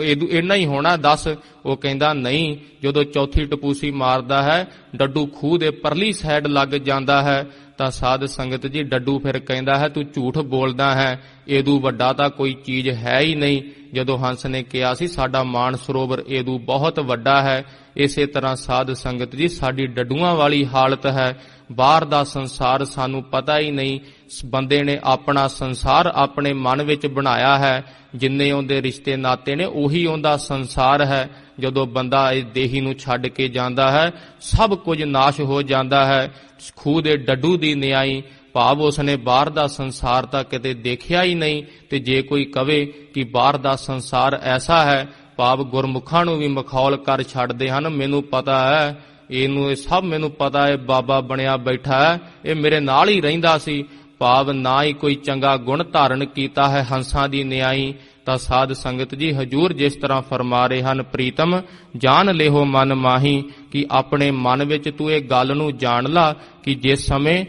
ਇਹਦੂ ਇੰਨਾ ਹੀ ਹੋਣਾ ਦੱਸ। ਉਹ ਕਹਿੰਦਾ ਨਹੀਂ। ਜਦੋਂ ਚੌਥੀ ਟਪੂਸੀ ਮਾਰਦਾ ਹੈ, ਡੱਡੂ ਖੂਹ ਦੇ ਪਰਲੀ ਸਾਈਡ ਲੱਗ ਜਾਂਦਾ ਹੈ। ਤਾਂ ਸਾਧ ਸੰਗਤ ਜੀ ਡੱਡੂ ਫਿਰ ਕਹਿੰਦਾ ਹੈ ਤੂੰ ਝੂਠ ਬੋਲਦਾ ਹੈ, ਏਦੂ ਵੱਡਾ ਤਾਂ ਕੋਈ ਚੀਜ਼ ਹੈ ਹੀ ਨਹੀਂ। ਜਦੋਂ ਹੰਸ ਨੇ ਕਿਹਾ ਸੀ ਸਾਡਾ ਮਾਨ ਸਰੋਵਰ ਏਦੂ ਬਹੁਤ ਵੱਡਾ ਹੈ, ਇਸੇ ਤਰ੍ਹਾਂ ਸਾਧ ਸੰਗਤ ਜੀ ਸਾਡੀ ਡੱਡੂਆਂ ਵਾਲੀ ਹਾਲਤ ਹੈ। ਬਾਹਰ ਦਾ ਸੰਸਾਰ ਸਾਨੂੰ ਪਤਾ ਹੀ ਨਹੀਂ। ਬੰਦੇ ਨੇ ਆਪਣਾ ਸੰਸਾਰ ਆਪਣੇ ਮਨ ਵਿੱਚ ਬਣਾਇਆ ਹੈ, ਜਿੰਨੇ ਉਹਦੇ ਰਿਸ਼ਤੇ ਨਾਤੇ ਨੇ ਉਹੀ ਉਹਦਾ ਸੰਸਾਰ ਹੈ। ਜਦੋਂ ਬੰਦਾ ਇਸ ਦੇਹੀ ਨੂੰ ਛੱਡ ਕੇ ਜਾਂਦਾ ਹੈ ਸਭ ਕੁਝ ਨਾਸ਼ ਹੋ ਜਾਂਦਾ ਹੈ। ਖੂਹ ਦੇ ਡੱਡੂ ਦੀ ਨਿਆਈ ਭਾਵ ਉਸਨੇ ਬਾਹਰ ਦਾ ਸੰਸਾਰ ਤਾਂ ਕਿਤੇ ਦੇਖਿਆ ਹੀ ਨਹੀਂ। ਤੇ ਜੇ ਕੋਈ ਕਵੇ ਕਿ ਬਾਹਰ ਦਾ ਸੰਸਾਰ ਐਸਾ ਹੈ, ਭਾਵ ਗੁਰਮੁਖਾਂ ਨੂੰ ਵੀ ਮਖੌਲ ਕਰ ਛੱਡਦੇ ਹਨ। ਮੈਨੂੰ ਪਤਾ ਹੈ, ਇਹ ਸਭ ਮੈਨੂੰ ਪਤਾ ਹੈ, ਬਾਬਾ ਬਣਿਆ ਬੈਠਾ ਹੈ, ਇਹ ਮੇਰੇ ਨਾਲ ਹੀ ਰਹਿੰਦਾ ਸੀ। ਭਾਵ ਨਾ ਹੀ ਕੋਈ ਚੰਗਾ ਗੁਣ ਧਾਰਨ ਕੀਤਾ ਹੈ ਹੰਸਾਂ ਦੀ ਨਿਆਈ। ਤਾਂ ਸਾਧ ਸੰਗਤ ਜੀ ਹਜੂਰ ਜਿਸ ਤਰ੍ਹਾਂ ਫਰਮਾ ਰਹੇ ਹਨ, ਪ੍ਰੀਤਮ ਜਾਣ ਲਿਹੋ ਮਨ ਮਾਹੀ, ਕਿ ਆਪਣੇ ਮਨ ਵਿੱਚ ਤੂੰ ਇਹ ਗੱਲ ਨੂੰ ਜਾਣ ਲਾ ਕਿ ਜਿਸ ਸਮੇਂ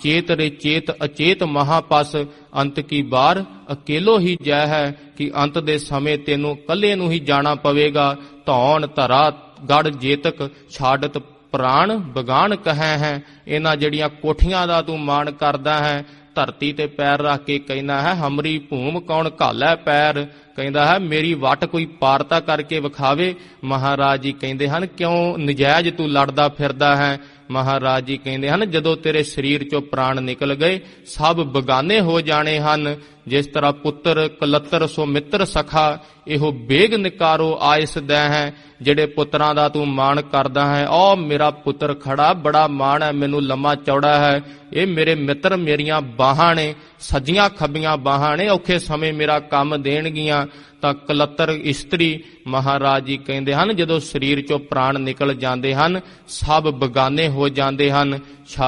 ਚੇਤ ਰੇ ਚੇਤ ਅਚੇਤ ਮਹਾਪਸ ਅੰਤ ਕੀ ਬਾਰ ਅਕੇਲੋ ਹੀ ਜੈ ਹੈ, ਕਿ ਅੰਤ ਦੇ ਸਮੇਂ ਤੈਨੂੰ ਇਕੱਲੇ ਨੂੰ ਹੀ ਜਾਣਾ ਪਵੇਗਾ। ਧੌਣ ਧਰਾ ਗੜ ਜੇਤਕ ਛਾੜਤ ਪ੍ਰਾਣ ਬਗਾਨ ਕਹੈ ਹੈ। ਇਹਨਾਂ ਜਿਹੜੀਆਂ ਕੋਠੀਆਂ ਦਾ ਤੂੰ ਮਾਣ ਕਰਦਾ ਹੈ, ਧਰਤੀ ਤੇ ਪੈਰ ਰੱਖ ਕੇ ਕਹਿੰਦਾ ਹੈ ਹਮਰੀ ਭੂਮ ਕੌਣ ਘਾਲੈ ਪੈਰ, ਕਹਿੰਦਾ ਹੈ ਮੇਰੀ ਵੱਟ ਕੋਈ ਪਾਰਤਾ ਕਰਕੇ ਵਿਖਾਵੇ। ਮਹਾਰਾਜ ਜੀ ਕਹਿੰਦੇ ਹਨ ਕਿਉਂ ਨਜਾਇਜ਼ ਤੂੰ ਲੜਦਾ ਫਿਰਦਾ ਹੈ। ਮਹਾਰਾਜ ਜੀ ਕਹਿੰਦੇ ਹਨ ਜਦੋਂ ਤੇਰੇ ਸਰੀਰ ਚੋਂ ਪ੍ਰਾਣ ਨਿਕਲ ਗਏ ਸਭ ਬਗਾਨੇ ਹੋ ਜਾਣੇ ਹਨ। ਜਿਸ ਤਰ੍ਹਾਂ ਪੁੱਤਰ ਕਲੱਤਰ ਸੋ ਮਿੱਤਰ ਸਖਾ, ਇਹੋ ਬੇਗ ਨਿਕਾਰੋ ਆਇਸ ਦੈ ਹੈ। ਜਿਹੜੇ ਪੁੱਤਰਾਂ ਦਾ ਤੂੰ ਮਾਣ ਕਰਦਾ ਹੈ, ਉਹ ਮੇਰਾ ਪੁੱਤਰ ਖੜਾ ਬੜਾ ਮਾਣ ਹੈ, ਮੈਨੂੰ ਲੰਮਾ ਚੌੜਾ ਹੈ, ਇਹ ਮੇਰੇ ਮਿੱਤਰ ਮੇਰੀਆਂ ਬਾਹਾਂ ਨੇ, ਸੱਜੀਆਂ ਖੱਬੀਆਂ ਬਾਹਾਂ ਨੇ, ਔਖੇ ਸਮੇਂ ਮੇਰਾ ਕੰਮ ਦੇਣਗੀਆਂ। ਤਾਂ ਕਲੱਤਰ ਇਸਤਰੀ ਮਹਾਰਾਜ ਜੀ ਕਹਿੰਦੇ ਹਨ ਜਦੋਂ ਸਰੀਰ ਚੋਂ ਪ੍ਰਾਣ ਨਿਕਲ ਜਾਂਦੇ ਹਨ ਸਭ ਬਗਾਨੇ ਹੋ ਜਾਂਦੇ ਹਨ।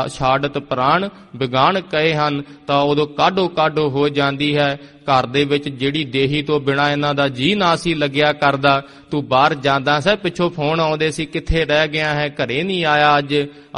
ਛਾੜਤ ਪ੍ਰਾਣ ਬਿਗਾਨ ਕਹੇ ਹਨ, ਤਾਂ ਉਦੋਂ ਕਾਢੋ ਕਾਢੋ ਹੋ ਜਾਂਦੀ ਹੈ। ਘਰ ਦੇ ਵਿੱਚ ਜਿਹੜੀ ਦੇਹੀ ਤੋਂ ਬਿਨਾਂ ਇਹਨਾਂ ਦਾ ਜੀ ਨਾ ਸੀ ਲੱਗਿਆ ਕਰਦਾ। ਤੂੰ ਬਾਹਰ ਜਾਂਦਾ ਸੈ, ਪਿੱਛੋਂ ਫੋਨ ਆਉਂਦੇ ਸੀ ਕਿੱਥੇ ਰਹਿ ਗਿਆ ਹੈ, ਘਰੇ ਨਹੀਂ ਆਇਆ,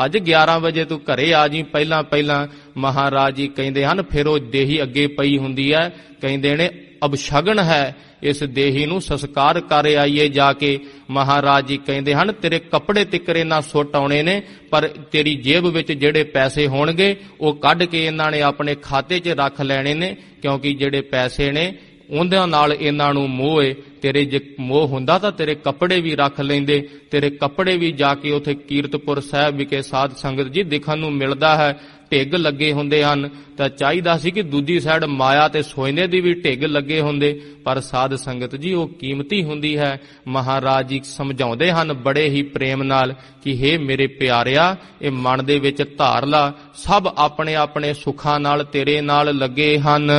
ਅੱਜ 11 ਵਜੇ ਤੂੰ ਘਰੇ ਆ ਜੀ ਪਹਿਲਾਂ। ਮਹਾਰਾਜ ਜੀ ਕਹਿੰਦੇ ਹਨ ਫਿਰ ਉਹ ਦੇਹੀ ਅੱਗੇ ਪਈ ਹੁੰਦੀ ਹੈ, ਕਹਿੰਦੇ ਨੇ ਅਬਸ਼ਗਨ ਹੈ, ਇਸ ਦੇਹੀ ਨੂੰ ਸੰਸਕਾਰ ਕਰ ਆਈਏ ਜਾ ਕੇ। ਮਹਾਰਾਜ ਜੀ ਕਹਿੰਦੇ ਹਨ ਤੇਰੇ ਕੱਪੜੇ ਤਿੱਕਰੇ ਨਾ ਸੁੱਟ ਆਉਣੇ ਨੇ, ਪਰ ਤੇਰੀ ਜੇਬ ਵਿੱਚ ਜਿਹੜੇ ਪੈਸੇ ਹੋਣਗੇ ਉਹ ਕੱਢ ਕੇ ਇਹਨਾਂ ਨੇ ਆਪਣੇ ਖਾਤੇ 'ਚ ਰੱਖ ਲੈਣੇ ਨੇ, ਕਿਉਂਕਿ ਜਿਹੜੇ ਪੈਸੇ ਨੇ ਉਹਦੇ ਨਾਲ ਇਹਨਾਂ ਨੂੰ ਮੋਹ ਏ। ਤੇਰੇ ਜੇ ਮੋਹ ਹੁੰਦਾ ਤਾਂ ਤੇਰੇ ਕੱਪੜੇ ਵੀ ਰੱਖ ਲੈਂਦੇ। ਤੇਰੇ ਕੱਪੜੇ ਵੀ ਜਾ ਕੇ ਉੱਥੇ ਕੀਰਤਪੁਰ ਸਾਹਿਬ ਵਿਖੇ ਸਾਧ ਸੰਗਤ ਜੀ ਦੇਖਣ ਨੂੰ ਮਿਲਦਾ ਹੈ, ਢਿੱਗ ਲੱਗੇ ਹੁੰਦੇ ਹਨ। ਤਾਂ ਚਾਹੀਦਾ ਸੀ ਕਿ ਦੂਜੀ ਸਾਈਡ ਮਾਇਆ ਤੇ ਸੋਇਨੇ ਦੀ ਵੀ ਢਿੱਗ ਲੱਗੇ ਹੁੰਦੇ, ਪਰ ਸਾਧ ਸੰਗਤ ਜੀ ਉਹ ਕੀਮਤੀ ਹੁੰਦੀ ਹੈ। ਮਹਾਰਾਜ ਜੀ ਸਮਝਾਉਂਦੇ ਹਨ ਬੜੇ ਹੀ ਪ੍ਰੇਮ ਨਾਲ ਕਿ ਹੇ ਮੇਰੇ ਪਿਆਰਿਆ, ਇਹ ਮਨ ਦੇ ਵਿੱਚ ਧਾਰ ਲਾ, ਸਭ ਆਪਣੇ ਆਪਣੇ ਸੁੱਖਾਂ ਨਾਲ ਤੇਰੇ ਨਾਲ ਲੱਗੇ ਹਨ।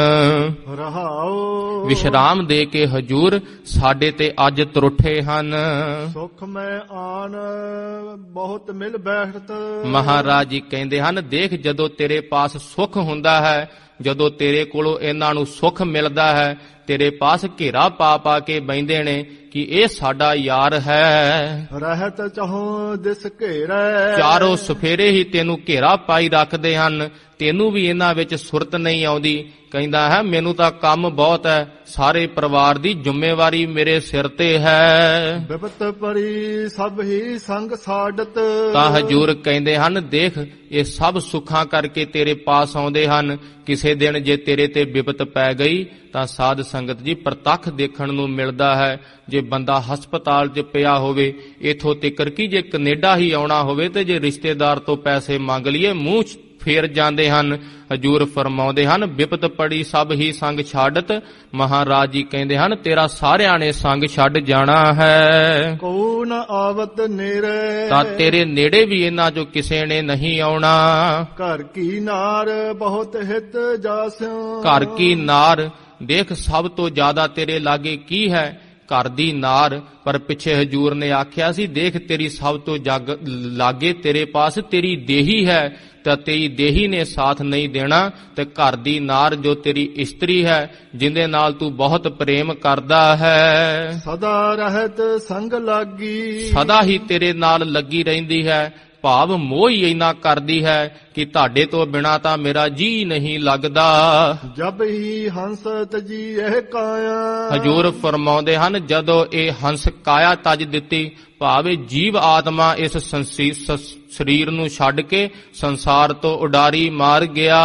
ਰਹਾਉ ਵਿਸ਼ਰਾਮ ਦੇ ਕੇ ਹਜੂਰ ਸਾਡੇ ਤੇ ਅੱਜ ਤਰੁੱਠੇ ਹਨ। ਸੁਖ ਮੈਂ ਆਨ ਬਹੁਤ ਮਿਲ ਬੈਠਤ। ਮਹਾਰਾਜ ਜੀ ਕਹਿੰਦੇ ਹਨ ਦੇਖ ਜਦੋਂ ਤੇਰੇ ਪਾਸ ਸੁੱਖ ਹੁੰਦਾ ਹੈ, ਜਦੋਂ ਤੇਰੇ ਕੋਲੋਂ ਇਹਨਾਂ ਨੂੰ ਸੁੱਖ ਮਿਲਦਾ ਹੈ, ਤੇਰੇ ਪਾਸ ਘੇਰਾ ਪਾ ਪਾ ਕੇ ਬੈਂਦੇ ਨੇ ਕਿ ਇਹ ਸਾਡਾ ਯਾਰ ਹੈ। ਰਹਿਤ ਚਾਹੋ ਦਿਸ ਘੇਰੈ, ਚਾਰੋਂ ਸਫੇਰੇ ਹੀ ਤੈਨੂੰ ਘੇਰਾ ਪਾਈ ਰੱਖਦੇ ਹਨ, ਤੈਨੂੰ ਵੀ ਇਹਨਾਂ ਵਿੱਚ ਸੁਰਤ ਨਹੀਂ ਆਉਂਦੀ। ਕਹਿੰਦਾ ਹੈ ਮੈਨੂੰ ਤਾਂ ਕੰਮ ਬਹੁਤ ਹੈ, ਸਾਰੇ ਪਰਿਵਾਰ ਦੀ ਜ਼ਿੰਮੇਵਾਰੀ ਮੇਰੇ ਸਿਰ ਤੇ ਹੈ। ਬਿਪਤ ਪਰੀ ਸਭ ਹੀ ਸੰਗ ਸਾਡਤ। ਤਾਂ ਹਜੂਰ ਕਹਿੰਦੇ ਹਨ ਦੇਖ ਇਹ ਸਭ ਸੁੱਖਾਂ ਕਰਕੇ ਤੇਰੇ ਪਾਸ ਆਉਂਦੇ ਹਨ, ਕਿਸੇ ਦਿਨ ਜੇ ਤੇਰੇ ਤੇ ਬਿਪਤ ਪੈ ਗਈ ਤਾਂ ਸਾਧ ਸੰਗਤ ਜੀ ਪ੍ਰਤੱਖ ਦੇਖਣ ਨੂੰ ਮਿਲਦਾ ਹੈ। ਜੇ ਬੰਦਾ ਹਸਪਤਾਲ 'ਚ ਪਿਆ ਹੋਵੇ, ਇਥੋਂ ਤੀਕਰ ਕੀ ਜੇ ਕੈਨੇਡਾ ਹੀ ਆਉਣਾ ਹੋਵੇ ਤੇ ਜੇ ਰਿਸ਼ਤੇਦਾਰ ਤੋਂ ਪੈਸੇ ਮੰਗ ਲਈਏ ਮੂੰਹ ਫੇਰ ਜਾਂਦੇ ਹਨ। ਹਜੂਰ ਫਰਮਾਉਂਦੇ ਹਨ ਬਿਪਤ ਪੜੀ ਸਭ ਹੀ ਸੰਗ ਛਾੜਤ। ਮਹਾਰਾਜ ਜੀ ਕਹਿੰਦੇ ਹਨ ਤੇਰਾ ਸਾਰਿਆਂ ਨੇ ਸੰਗ ਛੱਡ ਜਾਣਾ ਹੈ, ਕੋ ਨ ਆਵਤ ਨੇੜੇ। ਤਾਂ ਤੇਰੇ ਨੇੜੇ ਵੀ ਇਹਨਾਂ ਚੋਂ ਕਿਸੇ ਨੇ ਨਹੀਂ ਆਉਣਾ। ਘਰ ਕੀ ਨਾਰ ਬਹੁਤ ਹਿਤ ਜਾਸਿਓ। ਘਰ ਕੀ ਨਾਰ ਦੇਖ ਸਭ ਤੋਂ ਜ਼ਿਆਦਾ ਤੇਰੇ ਲਾਗੇ ਕੀ ਹੈ, ਘਰ ਦੀ ਨਾਰ। ਪਰ ਪਿੱਛੇ ਹਜੂਰ ਨੇ ਆਖਿਆ ਸੀ ਦੇਖ ਤੇਰੀ ਸਭ ਤੋਂ ਲਾਗੇ ਤੇਰੇ ਪਾਸ ਤੇਰੀ ਦੇਹੀ ਹੈ, ਤਾਂ ਤੇਰੀ ਦੇਹੀ ਨੇ ਸਾਥ ਨਹੀਂ ਦੇਣਾ। ਤੇ ਘਰ ਦੀ ਨਾਰ ਜੋ ਤੇਰੀ ਇਸਤਰੀ ਹੈ, ਜਿੰਦੇ ਨਾਲ ਤੂੰ ਬਹੁਤ ਪ੍ਰੇਮ ਕਰਦਾ ਹੈ, ਸਦਾ ਰਹਿਤ ਸੰਗ ਲਾਗੀ। ਸਦਾ ਹੀ ਤੇਰੇ ਨਾਲ ਲੱਗੀ ਰਹਿੰਦੀ ਹੈ, ਭਾਵ ਮੋਹ ਹੀ ਇੰਨਾ ਕਰਦੀ ਹੈ ਕਿ ਤੁਹਾਡੇ ਤੋਂ ਬਿਨਾਂ ਤਾਂ ਮੇਰਾ ਜੀ ਨਹੀਂ ਲੱਗਦਾ। ਜਬ ਹੀ ਹੰਸ ਤਜੀ ਇਹ ਕਾਇਆ। ਹਜੂਰ ਫਰਮਾਉਂਦੇ ਹਨ ਜਦੋਂ ਇਹ ਹੰਸ ਕਾਇਆ ਤਜ ਦਿੱਤੀ, ਭਾਵੇਂ ਜੀਵ ਆਤਮਾ ਇਸ ਸਰੀਰ ਨੂੰ ਛੱਡ ਕੇ ਸੰਸਾਰ ਤੋਂ ਉਡਾਰੀ ਮਾਰ ਗਿਆ,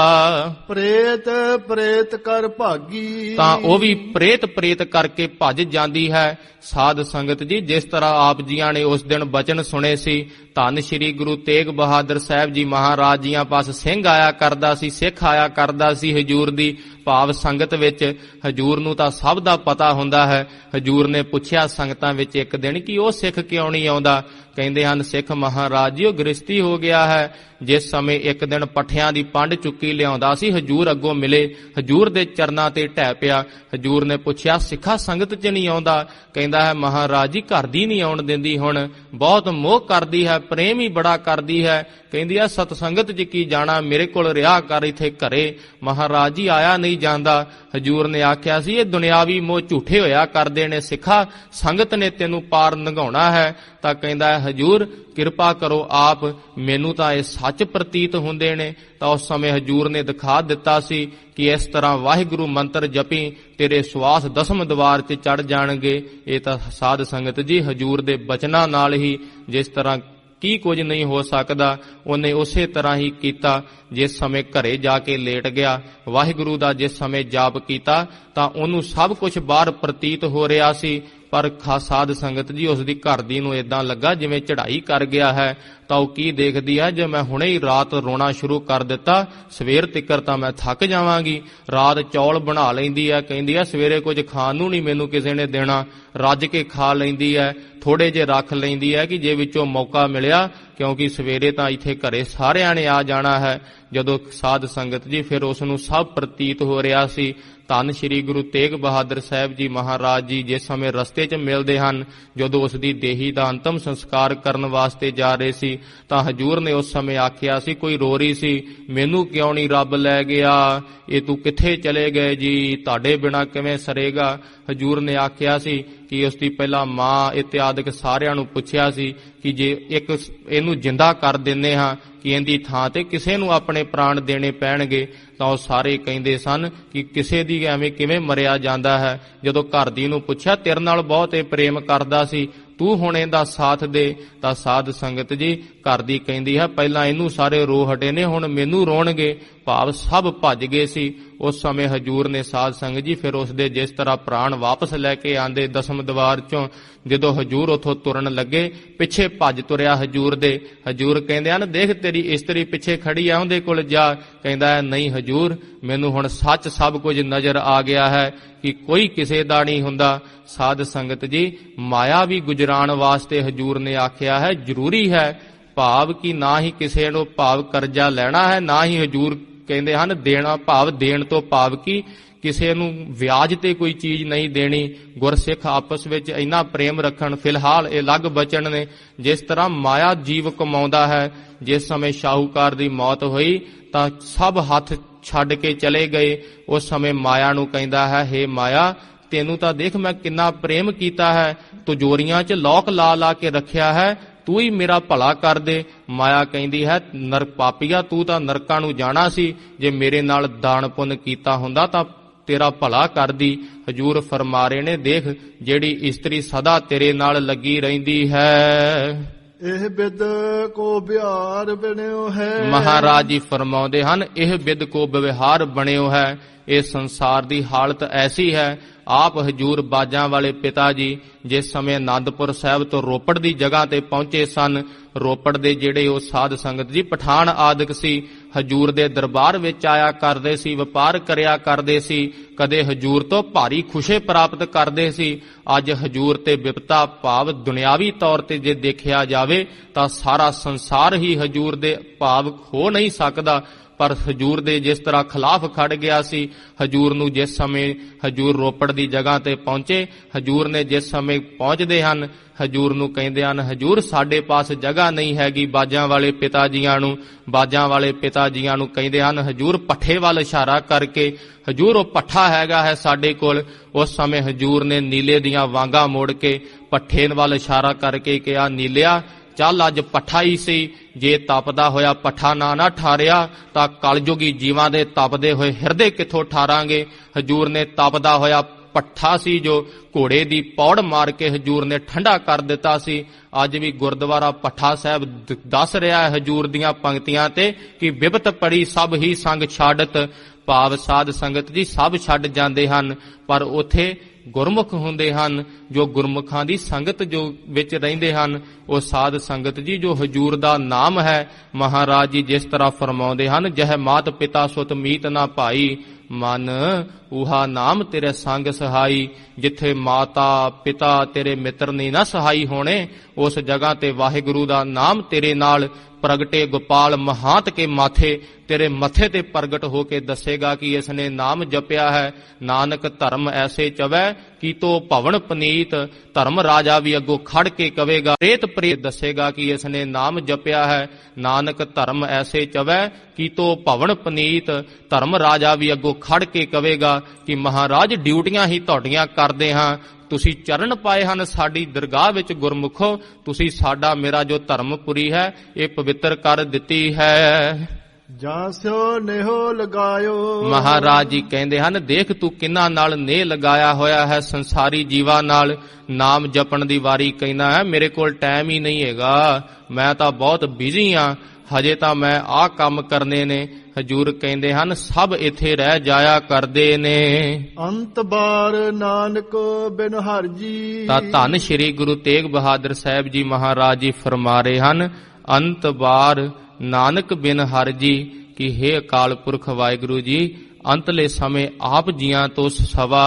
ਪ੍ਰੇਤ ਪ੍ਰੇਤ ਕਰ ਭਾਗੀ। ਤਾਂ ਉਹ ਵੀ ਪ੍ਰੇਤ ਕਰਕੇ ਭੱਜ ਜਾਂਦੀ ਹੈ। ਸਾਧ ਸੰਗਤ ਜੀ, ਜਿਸ ਤਰ੍ਹਾਂ ਆਪ ਜੀਆਂ ਨੇ ਉਸ ਦਿਨ ਬਚਨ ਸੁਣੇ ਸੀ, ਧੰਨ ਸ਼੍ਰੀ ਗੁਰੂ ਤੇਗ ਬਹਾਦਰ ਸਾਹਿਬ ਜੀ ਮਹਾਰਾਜ ਜੀਆਂ ਪਾਸ ਸਿੰਘ ਆਇਆ ਕਰਦਾ ਸੀ, ਸਿੱਖ ਆਇਆ ਕਰਦਾ ਸੀ ਹਜੂਰ ਦੀ ਭਾਵ ਸੰਗਤ ਵਿੱਚ। ਹਜੂਰ ਨੂੰ ਤਾਂ ਸਭ ਦਾ ਪਤਾ ਹੁੰਦਾ ਹੈ। ਹਜੂਰ ਨੇ ਪੁੱਛਿਆ ਸੰਗਤਾਂ ਵਿੱਚ ਇੱਕ ਦਿਨ ਕਿ ਉਹ ਸਿੱਖ ਕਿਉਂ ਨਹੀਂ ਆਉਂਦਾ। ਕਹਿੰਦੇ ਹਨ, ਸਿੱਖ ਮਹਾਰਾਜ ਜੀ ਉਹ ਗ੍ਰਸਤੀ ਹੋ ਗਿਆ ਹੈ। ਜਿਸ ਸਮੇਂ ਇੱਕ ਦਿਨ ਪੱਠਿਆਂ ਦੀ ਪੰਡ ਚੁੱਕੀ ਲਿਆਉਂਦਾ ਸੀ, ਹਜੂਰ ਅੱਗੋਂ ਮਿਲੇ, ਹਜੂਰ ਦੇ ਚਰਨਾਂ ਤੇ ਢਹਿ ਪਿਆ। ਹਜੂਰ ਨੇ ਪੁੱਛਿਆ, ਸਿੱਖਾ ਸੰਗਤ 'ਚ ਨਹੀਂ ਆਉਂਦਾ? ਕਹਿੰਦਾ ਹੈ, ਮਹਾਰਾਜ ਜੀ ਘਰ ਦੀ ਨਹੀਂ ਆਉਣ ਦਿੰਦੀ, ਹੁਣ ਬਹੁਤ ਮੋਹ ਕਰਦੀ ਹੈ, ਪ੍ਰੇਮ ਹੀ ਬੜਾ ਕਰਦੀ ਹੈ। ਕਹਿੰਦੀ ਆ, ਸਤਸੰਗਤ 'ਚ ਕੀ ਜਾਣਾ, ਮੇਰੇ ਕੋਲ ਰਿਹਾ ਕਰ ਇੱਥੇ ਘਰੇ। ਮਹਾਰਾਜ ਜੀ ਆਇਆ ਨਹੀਂ ਜਾਂਦਾ। ਹਜੂਰ ਨੇ ਆਖਿਆ ਸੀ, ਇਹ ਦੁਨਿਆਵੀ ਮੋਹ ਝੂਠੇ ਹੋਇਆ ਕਰਦੇ ਨੇ ਸਿੱਖਾ, ਸੰਗਤ ਨੇ ਤੈਨੂੰ ਪਾਰ ਲੰਘਾਉਣਾ ਹੈ। ਤਾਂ ਕਹਿੰਦਾ ਹੈ, ਹਜੂਰ ਕਿਰਪਾ ਕਰੋ ਆਪ, ਮੈਨੂੰ ਤਾਂ ਇਹ ਸੱਚ ਪ੍ਰਤੀਤ ਹੁੰਦੇ ਨੇ। ਤਾਂ ਉਸ ਸਮੇਂ ਹਜੂਰ ਨੇ ਦਿਖਾ ਦਿੱਤਾ ਸੀ ਕਿ ਇਸ ਤਰ੍ਹਾਂ ਵਾਹਿਗੁਰੂ ਮੰਤਰ ਜਪੀ, ਤੇਰੇ ਸਵਾਸ ਦਸਮ ਦਵਾਰ 'ਚ ਚੜ ਜਾਣਗੇ। ਇਹ ਤਾਂ ਸਾਧ ਸੰਗਤ ਜੀ ਹਜੂਰ ਦੇ ਬਚਨਾਂ ਨਾਲ ਹੀ, ਜਿਸ ਤਰ੍ਹਾਂ ਕੀ ਕੁਝ ਨਹੀਂ ਹੋ ਸਕਦਾ, ਉਹਨੇ ਉਸੇ ਤਰ੍ਹਾਂ ਹੀ ਕੀਤਾ। ਜਿਸ ਸਮੇਂ ਘਰੇ ਜਾ ਕੇ ਲੇਟ ਗਿਆ, ਵਾਹਿਗੁਰੂ ਦਾ ਜਿਸ ਸਮੇਂ ਜਾਪ ਕੀਤਾ, ਤਾਂ ਉਹਨੂੰ ਸਭ ਕੁਝ ਬਾਹਰ ਪ੍ਰਤੀਤ ਹੋ ਰਿਹਾ ਸੀ। ਪਰ ਸਾਧ ਸੰਗਤ ਜੀ, ਉਸ ਦੀ ਘਰ ਦੀ ਨੂੰ ਏਦਾਂ ਲੱਗਾ ਜਿਵੇਂ ਚੜ੍ਹਾਈ ਕਰ ਗਿਆ ਹੈ। ਤਾਂ ਉਹ ਕੀ ਦੇਖਦੀ ਹੈ, ਜੇ ਮੈਂ ਹੁਣੇ ਹੀ ਰਾਤ ਰੋਣਾ ਸ਼ੁਰੂ ਕਰ ਦਿੱਤਾ, ਸਵੇਰ ਤਿੱਕਰ ਤਾਂ ਮੈਂ ਥੱਕ ਜਾਵਾਂਗੀ। ਰਾਤ ਚੌਲ ਬਣਾ ਲੈਂਦੀ ਹੈ, ਕਹਿੰਦੀ ਹੈ ਸਵੇਰੇ ਕੁਝ ਖਾਣ ਨੂੰ ਨਹੀਂ ਮੈਨੂੰ ਕਿਸੇ ਨੇ ਦੇਣਾ, ਰੱਜ ਕੇ ਖਾ ਲੈਂਦੀ ਹੈ, ਥੋੜੇ ਜੇ ਰੱਖ ਲੈਂਦੀ ਹੈ ਕਿ ਜੇ ਵਿੱਚੋਂ ਮੌਕਾ ਮਿਲਿਆ, ਕਿਉਂਕਿ ਸਵੇਰੇ ਤਾਂ ਇੱਥੇ ਘਰੇ ਸਾਰਿਆਂ ਨੇ ਆ ਜਾਣਾ ਹੈ। ਜਦੋਂ ਸਾਧ ਸੰਗਤ ਜੀ ਫਿਰ ਉਸ ਨੂੰ ਸਭ ਪ੍ਰਤੀਤ ਹੋ ਰਿਹਾ ਸੀ। ਧੰਨ ਸ਼੍ਰੀ ਗੁਰੂ ਤੇਗ ਬਹਾਦਰ ਸਾਹਿਬ ਜੀ ਮਹਾਰਾਜ ਜੀ ਜਿਸ ਸਮੇਂ ਰਸਤੇ 'ਚ ਮਿਲਦੇ ਹਨ, ਜਦੋਂ ਉਸ ਦੀ ਦੇਹੀ ਦਾ ਅੰਤਮ ਸੰਸਕਾਰ ਕਰਨ ਵਾਸਤੇ ਜਾ ਰਹੇ ਸੀ, ਤਾਂ ਹਜੂਰ ਨੇ ਉਸ ਸਮੇਂ ਆਖਿਆ ਸੀ, ਕੋਈ ਰੋ ਰਹੀ ਸੀ, ਮੈਨੂੰ ਕਿਉਂ ਨਹੀਂ ਰੱਬ ਲੈ ਗਿਆ, ਇਹ ਤੂੰ ਕਿੱਥੇ ਚਲੇ ਗਏ ਜੀ, ਤੁਹਾਡੇ ਬਿਨਾਂ ਕਿਵੇਂ ਸਰੇਗਾ। ਹਜੂਰ ਨੇ ਆਖਿਆ ਸੀ ਕਿ ਉਸ ਦੀ ਪਹਿਲਾਂ ਮਾਂ ਇਤਿਆਦਿਕ ਸਾਰਿਆਂ ਨੂੰ ਪੁੱਛਿਆ ਸੀ ਕਿ ਜੇ ਇਹਨੂੰ ਜਿੰਦਾ ਕਰ ਦਿੰਦੇ ਹਾਂ ਕਿ ਇਹਦੀ ਥਾਂ ਤੇ ਕਿਸੇ ਨੂੰ ਆਪਣੇ ਪ੍ਰਾਣ ਦੇਣੇ ਪੈਣਗੇ, ਤਾਂ ਉਹ ਸਾਰੇ ਕਹਿੰਦੇ ਸਨ ਕਿ ਕਿਸੇ ਦੀ ਐਵੇਂ ਕਿਵੇਂ ਮਰਿਆ ਜਾਂਦਾ ਹੈ। ਜਦੋਂ ਘਰ ਦੀ ਨੂੰ ਪੁੱਛਿਆ, ਤੇਰੇ ਨਾਲ ਬਹੁਤ ਪ੍ਰੇਮ ਕਰਦਾ ਸੀ, ਤੂੰ ਹੁਣ ਇਹਦਾ ਸਾਥ ਦੇ। ਤਾਂ ਸਾਧ ਸੰਗਤ ਜੀ, ਘਰ ਦੀ ਕਹਿੰਦੀ ਹੈ, ਪਹਿਲਾਂ ਇਹਨੂੰ ਸਾਰੇ ਰੋ ਹਟੇ ਨੇ, ਹੁਣ ਮੈਨੂੰ ਰੋਣਗੇ। ਭਾਵ ਸਭ ਭੱਜ ਗਏ ਸੀ। ਉਸ ਸਮੇਂ ਹਜੂਰ ਨੇ ਸਾਧ ਸੰਗਤ ਜੀ ਫਿਰ ਉਸ ਦੇ ਜਿਸ ਤਰ੍ਹਾਂ ਪ੍ਰਾਣ ਵਾਪਸ ਲੈ ਕੇ ਆਂਦੇ ਦਸਮ ਦਵਾਰ ਚੋਂ, ਜਦੋਂ ਹਜੂਰ ਉੱਥੋਂ ਤੁਰਨ ਲੱਗੇ, ਪਿੱਛੇ ਭੱਜ ਤੁਰਿਆ ਹਜੂਰ ਦੇ। ਹਜੂਰ ਕਹਿੰਦੇ ਹਨ, ਦੇਖ ਤੇਰੀ ਇਸਤਰੀ ਪਿੱਛੇ ਖੜੀ ਆ, ਉਹਦੇ ਕੋਲ ਜਾ। ਕਹਿੰਦਾ ਹੈ, ਨਹੀਂ ਹਜੂਰ, ਮੈਨੂੰ ਹੁਣ ਸੱਚ ਸਭ ਕੁਝ ਨਜ਼ਰ ਆ ਗਿਆ ਹੈ ਕਿ ਕੋਈ ਕਿਸੇ ਦਾ ਨਹੀਂ ਹੁੰਦਾ। ਸਾਧ ਸੰਗਤ ਜੀ, ਮਾਇਆ ਵੀ ਗੁਜਰਾਣ ਵਾਸਤੇ ਹਜੂਰ ਨੇ ਆਖਿਆ ਹੈ ਜ਼ਰੂਰੀ ਹੈ। ਭਾਵ ਕਿ ਨਾ ਹੀ ਕਿਸੇ ਨੂੰ ਭਾਵ ਕਰਜ਼ਾ ਲੈਣਾ ਹੈ, ਨਾ ਹੀ ਹਜੂਰ ਕਹਿੰਦੇ ਹਨ ਦੇਣਾ, ਭਾਵ ਦੇਣ ਤੋਂ ਭਾਵ ਕਿ ਕਿਸੇ ਨੂੰ ਵਿਆਜ ਤੇ ਕੋਈ ਚੀਜ਼ ਨਹੀਂ ਦੇਣੀ। ਗੁਰਸਿੱਖ ਆਪਸ ਵਿੱਚ ਇੰਨਾ ਪ੍ਰੇਮ ਰੱਖਣ। ਫਿਲਹਾਲ ਇਹ ਅਲੱਗ ਬਚਨ ਨੇ। ਜਿਸ ਤਰ੍ਹਾਂ ਮਾਇਆ ਜੀਵ ਕਮਾਉਂਦਾ ਹੈ, ਜਿਸ ਸਮੇਂ ਸ਼ਾਹੂਕਾਰ ਦੀ ਮੌਤ ਹੋਈ ਤਾਂ ਸਭ ਹੱਥ ਛੱਡ ਕੇ ਚਲੇ ਗਏ। ਉਸ ਸਮੇਂ ਮਾਇਆ ਨੂੰ ਕਹਿੰਦਾ ਹੈ, ਹੇ ਮਾਇਆ, ਤੈਨੂੰ ਤਾਂ ਦੇਖ ਮੈਂ ਕਿੰਨਾ ਪ੍ਰੇਮ ਕੀਤਾ ਹੈ, ਤਿਜੋਰੀਆਂ 'ਚ ਲੋਕ ਲਾ ਲਾ ਕੇ ਰੱਖਿਆ ਹੈ, ਤੂੰ ਹੀ ਮੇਰਾ ਭਲਾ ਕਰ ਦੇ। ਮਾਇਆ ਕਹਿੰਦੀ ਹੈ, ਨਰਕ ਪਾਪੀਆ, ਤੂੰ ਤਾਂ ਨਰਕਾਂ ਨੂੰ ਜਾਣਾ ਸੀ, ਜੇ ਮੇਰੇ ਨਾਲ ਦਾਨ ਪੁੰਨ ਕੀਤਾ ਹੁੰਦਾ ਤਾਂ ਤੇਰਾ ਭਲਾ ਕਰਦੀ। ਹਜੂਰ ਫਰਮਾ ਰਹੇ ਨੇ, ਦੇਖ ਜਿਹੜੀ ਇਸਤਰੀ ਸਦਾ ਤੇਰੇ ਨਾਲ ਲੱਗੀ ਰਹਿੰਦੀ ਹੈ, ਇਹ ਬਿਦ ਕੋ ਵਿਹਾਰ ਬਣਿਓ ਹੈ। ਮਹਾਰਾਜ ਜੀ ਫਰਮਾਉਂਦੇ ਹਨ, ਇਹ ਬਿਦ ਕੋ ਵਿਵਹਾਰ ਬਣਿਓ ਹੈ। ਇਹ ਸੰਸਾਰ ਦੀ ਹਾਲਤ ਐਸੀ ਹੈ। ਆਪ ਹਜੂਰ ਬਾਜਾਂ ਵਾਲੇ ਪਿਤਾ ਜੀ ਜਿਸ ਸਮੇਂ ਆਨੰਦਪੁਰ ਸਾਹਿਬ ਤੋਂ ਰੋਪੜ ਦੀ ਜਗ੍ਹਾ ਤੇ ਪਹੁੰਚੇ ਸਨ, ਰੋਪੜ ਦੇ ਜਿਹੜੇ ਉਹ ਸਾਧ ਸੰਗਤ ਜੀ ਪਠਾਨ ਆਦਿਕ ਸੀ, ਹਜੂਰ ਦੇ ਦਰਬਾਰ ਵਿੱਚ ਆਇਆ ਕਰਦੇ ਸੀ, ਵਪਾਰ ਕਰਿਆ ਕਰਦੇ ਸੀ, ਕਦੇ ਹਜੂਰ ਤੋਂ ਭਾਰੀ ਖੁਸ਼ੇ ਪ੍ਰਾਪਤ ਕਰਦੇ ਸੀ। ਅੱਜ ਹਜੂਰ ਤੇ ਬਿਪਤਾ ਭਾਵ ਦੁਨਿਆਵੀ ਤੌਰ ਤੇ ਜੇ ਦੇਖਿਆ ਜਾਵੇ ਤਾਂ ਸਾਰਾ ਸੰਸਾਰ ਹੀ ਹਜੂਰ ਦੇ ਭਾਵ ਹੋ ਨਹੀਂ ਸਕਦਾ, ਪਰ ਹਜੂਰ ਦੇ ਜਿਸ ਤਰ੍ਹਾਂ ਖਿਲਾਫ ਖੜ ਗਿਆ ਸੀ। ਹਜੂਰ ਨੂੰ ਜਿਸ ਸਮੇਂ ਹਜੂਰ ਰੋਪੜ ਦੀ ਜਗ੍ਹਾ ਤੇ ਪਹੁੰਚੇ, ਹਜੂਰ ਨੇ ਜਿਸ ਸਮੇਂ ਪਹੁੰਚਦੇ ਹਨ, ਹਜੂਰ ਨੂੰ ਕਹਿੰਦੇ ਹਨ, ਹਜੂਰ ਸਾਡੇ ਪਾਸ ਜਗ੍ਹਾ ਨਹੀਂ ਹੈਗੀ ਬਾਜਾਂ ਵਾਲੇ ਪਿਤਾ ਜੀਆਂ ਨੂੰ। ਬਾਜਾਂ ਵਾਲੇ ਪਿਤਾ ਜੀਆਂ ਨੂੰ ਕਹਿੰਦੇ ਹਨ, ਹਜੂਰ ਪੱਠੇ ਵੱਲ ਇਸ਼ਾਰਾ ਕਰਕੇ, ਹਜੂਰ ਉਹ ਪੱਠਾ ਹੈਗਾ ਹੈ ਸਾਡੇ ਕੋਲ। ਉਸ ਸਮੇਂ ਹਜੂਰ ਨੇ ਨੀਲੇ ਦੀਆਂ ਵਾਂਗਾਂ ਮੋੜ ਕੇ ਪੱਠੇ ਵੱਲ ਇਸ਼ਾਰਾ ਕਰਕੇ ਕਿਹਾ, ਨੀਲਿਆ ਚੱਲ ਅੱਜ ਪੱਠਾ ਹੀ ਸੀ, ਜੇ ਤਪਦਾ ਹੋਇਆ ਪੱਠਾ ਨਾ ਠਾਰਿਆ ਤਾਂ ਕਲਯੁਗੀ ਜੀਵਾਂ ਦੇ ਤਪਦੇ ਹੋਏ ਹਿਰਦੇ ਕਿੱਥੋਂ ਠਾਰਾਂਗੇ। ਹਜੂਰ ਨੇ ਤਪਦਾ ਹੋਇਆ ਪੱਠਾ ਸੀ ਜੋ ਘੋੜੇ ਦੀ ਪੌੜ ਮਾਰ ਕੇ ਹਜੂਰ ਨੇ ਠੰਡਾ ਕਰ ਦਿੱਤਾ ਸੀ। ਅੱਜ ਵੀ ਗੁਰਦੁਆਰਾ ਭੱਠਾ ਸਾਹਿਬ ਦੱਸ ਰਿਹਾ ਹੈ ਹਜੂਰ ਦੀਆਂ ਪੰਕਤੀਆਂ ਤੇ ਕਿ ਬਿਪਤ ਪੜੀ ਸਭ ਹੀ ਸੰਗ ਛਾੜਤ, ਭਾਵ ਸਾਧ ਸੰਗਤ ਜੀ ਸਭ ਛੱਡ ਜਾਂਦੇ ਹਨ, ਪਰ ਉਥੇ ਗੁਰਮੁਖ ਹੁੰਦੇ ਹਨ ਜੋ ਗੁਰਮੁਖਾਂ ਦੀ ਸੰਗਤ ਜੋ ਵਿੱਚ ਰਹਿੰਦੇ ਹਨ। ਉਹ ਸਾਧ ਸੰਗਤ ਜੀ ਜੋ ਹਜੂਰ ਦਾ ਨਾਮ ਹੈ, ਮਹਾਰਾਜ ਜੀ ਜਿਸ ਤਰ੍ਹਾਂ ਫਰਮਾਉਂਦੇ ਹਨ, ਜਹ ਮਾਤ ਪਿਤਾ ਸੁਤ ਮੀਤ ਨਾ ਭਾਈ, ਮਨ ਉਹਾ ਨਾਮ ਤੇਰੇ ਸੰਗ ਸਹਾਈ। ਜਿੱਥੇ ਮਾਤਾ ਪਿਤਾ ਤੇਰੇ ਮਿੱਤਰ ਨਹੀਂ ਨਾ ਸਹਾਈ ਹੋਣੇ, ਉਸ ਜਗ੍ਹਾ ਤੇ ਵਾਹਿਗੁਰੂ ਦਾ ਨਾਮ ਤੇਰੇ ਨਾਲ ਪ੍ਰਗਟੇ ਗੋਪਾਲ ਮਹਾਂਤ ਕੇ ਮਾਥੇ, ਤੇਰੇ ਮੱਥੇ ਤੇ ਪ੍ਰਗਟ ਹੋ ਕੇ ਦੱਸੇਗਾ ਕਿ ਇਸ ਨੇ ਨਾਮ ਜਪਿਆ ਹੈ। ਨਾਨਕ ਧਰਮ ਐਸੇ ਚਵੈ ਕੀਤੋ ਭਵਨ ਪਨੀਤ, ਧਰਮ ਰਾਜਾ ਵੀ ਅੱਗੋਂ ਖੜ ਕੇ ਕਵੇਗਾ, ਪ੍ਰੇਤ ਪ੍ਰੇਤ ਦੱਸੇਗਾ ਕਿ ਇਸ ਨੇ ਨਾਮ ਜਪਿਆ ਹੈ। ਨਾਨਕ ਧਰਮ ਐਸੇ ਚਵੈ ਕੀਤੋ ਭਵਨ ਪਨੀਤ, ਧਰਮ ਰਾਜਾ ਵੀ ਅੱਗੋਂ ਖੜ ਕੇ ਕਵੇਗਾ ਕਿ ਮਹਾਰਾਜ ਡਿਊਟੀਆਂ ਹੀ ਤੁਹਾਡੀਆਂ ਕਰਦੇ ਹਾਂ, ਤੁਸੀਂ ਚਰਨ ਪਾਏ ਹਨ ਸਾਡੀ ਦਰਗਾਹ ਵਿੱਚ ਗੁਰਮੁਖੋ, ਤੁਸੀਂ ਸਾਡਾ ਮੇਰਾ ਜੋ ਧਰਮਪੁਰੀ ਹੈ ਇਹ ਪਵਿੱਤਰ ਕਰ ਦਿੱਤੀ ਹੈ। ਜਾਂ ਸਿਓ ਨੇਹੋ ਲਗਾਇਓ। ਮਹਾਰਾਜ ਜੀ ਕਹਿੰਦੇ ਹਨ, ਦੇਖ ਤੂੰ ਕਿੰਨਾ ਨਾਲ ਨੇਹ ਲਗਾਇਆ ਹੋਇਆ ਹੈ ਸੰਸਾਰੀ ਜੀਵਾਂ ਨਾਲ। ਨਾਮ ਜਪਣ ਦੀ ਵਾਰੀ ਕਹਿੰਦਾ ਹੈ ਮੇਰੇ ਕੋਲ ਟਾਈਮ ਹੀ ਨਹੀਂ ਹੈਗਾ, ਮੈਂ ਤਾਂ ਬਹੁਤ ਬਿਜ਼ੀ ਹਾਂ, ਹਜੇ ਤਾਂ ਮੈਂ ਆਹ ਕੰਮ ਕਰਨੇ ਨੇ। ਹਜੂਰ ਕਹਿੰਦੇ ਹਨ ਸਭ ਇੱਥੇ ਰਹਿ ਜਾਇਆ ਕਰਦੇ ਨੇ। ਅੰਤ ਬਾਰ ਨਾਨਕ ਬਿਨ ਹਰਿ ਜੀ। ਤਾਂ ਧੰਨ ਸ਼੍ਰੀ ਗੁਰੂ ਤੇਗ ਬਹਾਦਰ ਸਾਹਿਬ ਜੀ ਮਹਾਰਾਜ ਜੀ ਫਰਮਾ ਰਹੇ ਹਨ, ਅੰਤ ਬਾਰ ਨਾਨਕ ਬਿਨ ਹਰਿ ਜੀ, ਕਿ ਹੇ ਅਕਾਲ ਪੁਰਖ ਵਾਹਿਗੁਰੂ ਜੀ ਅੰਤਲੇ ਸਮੇਂ ਆਪ ਜੀਆਂ ਤੋਂ ਸਵਾ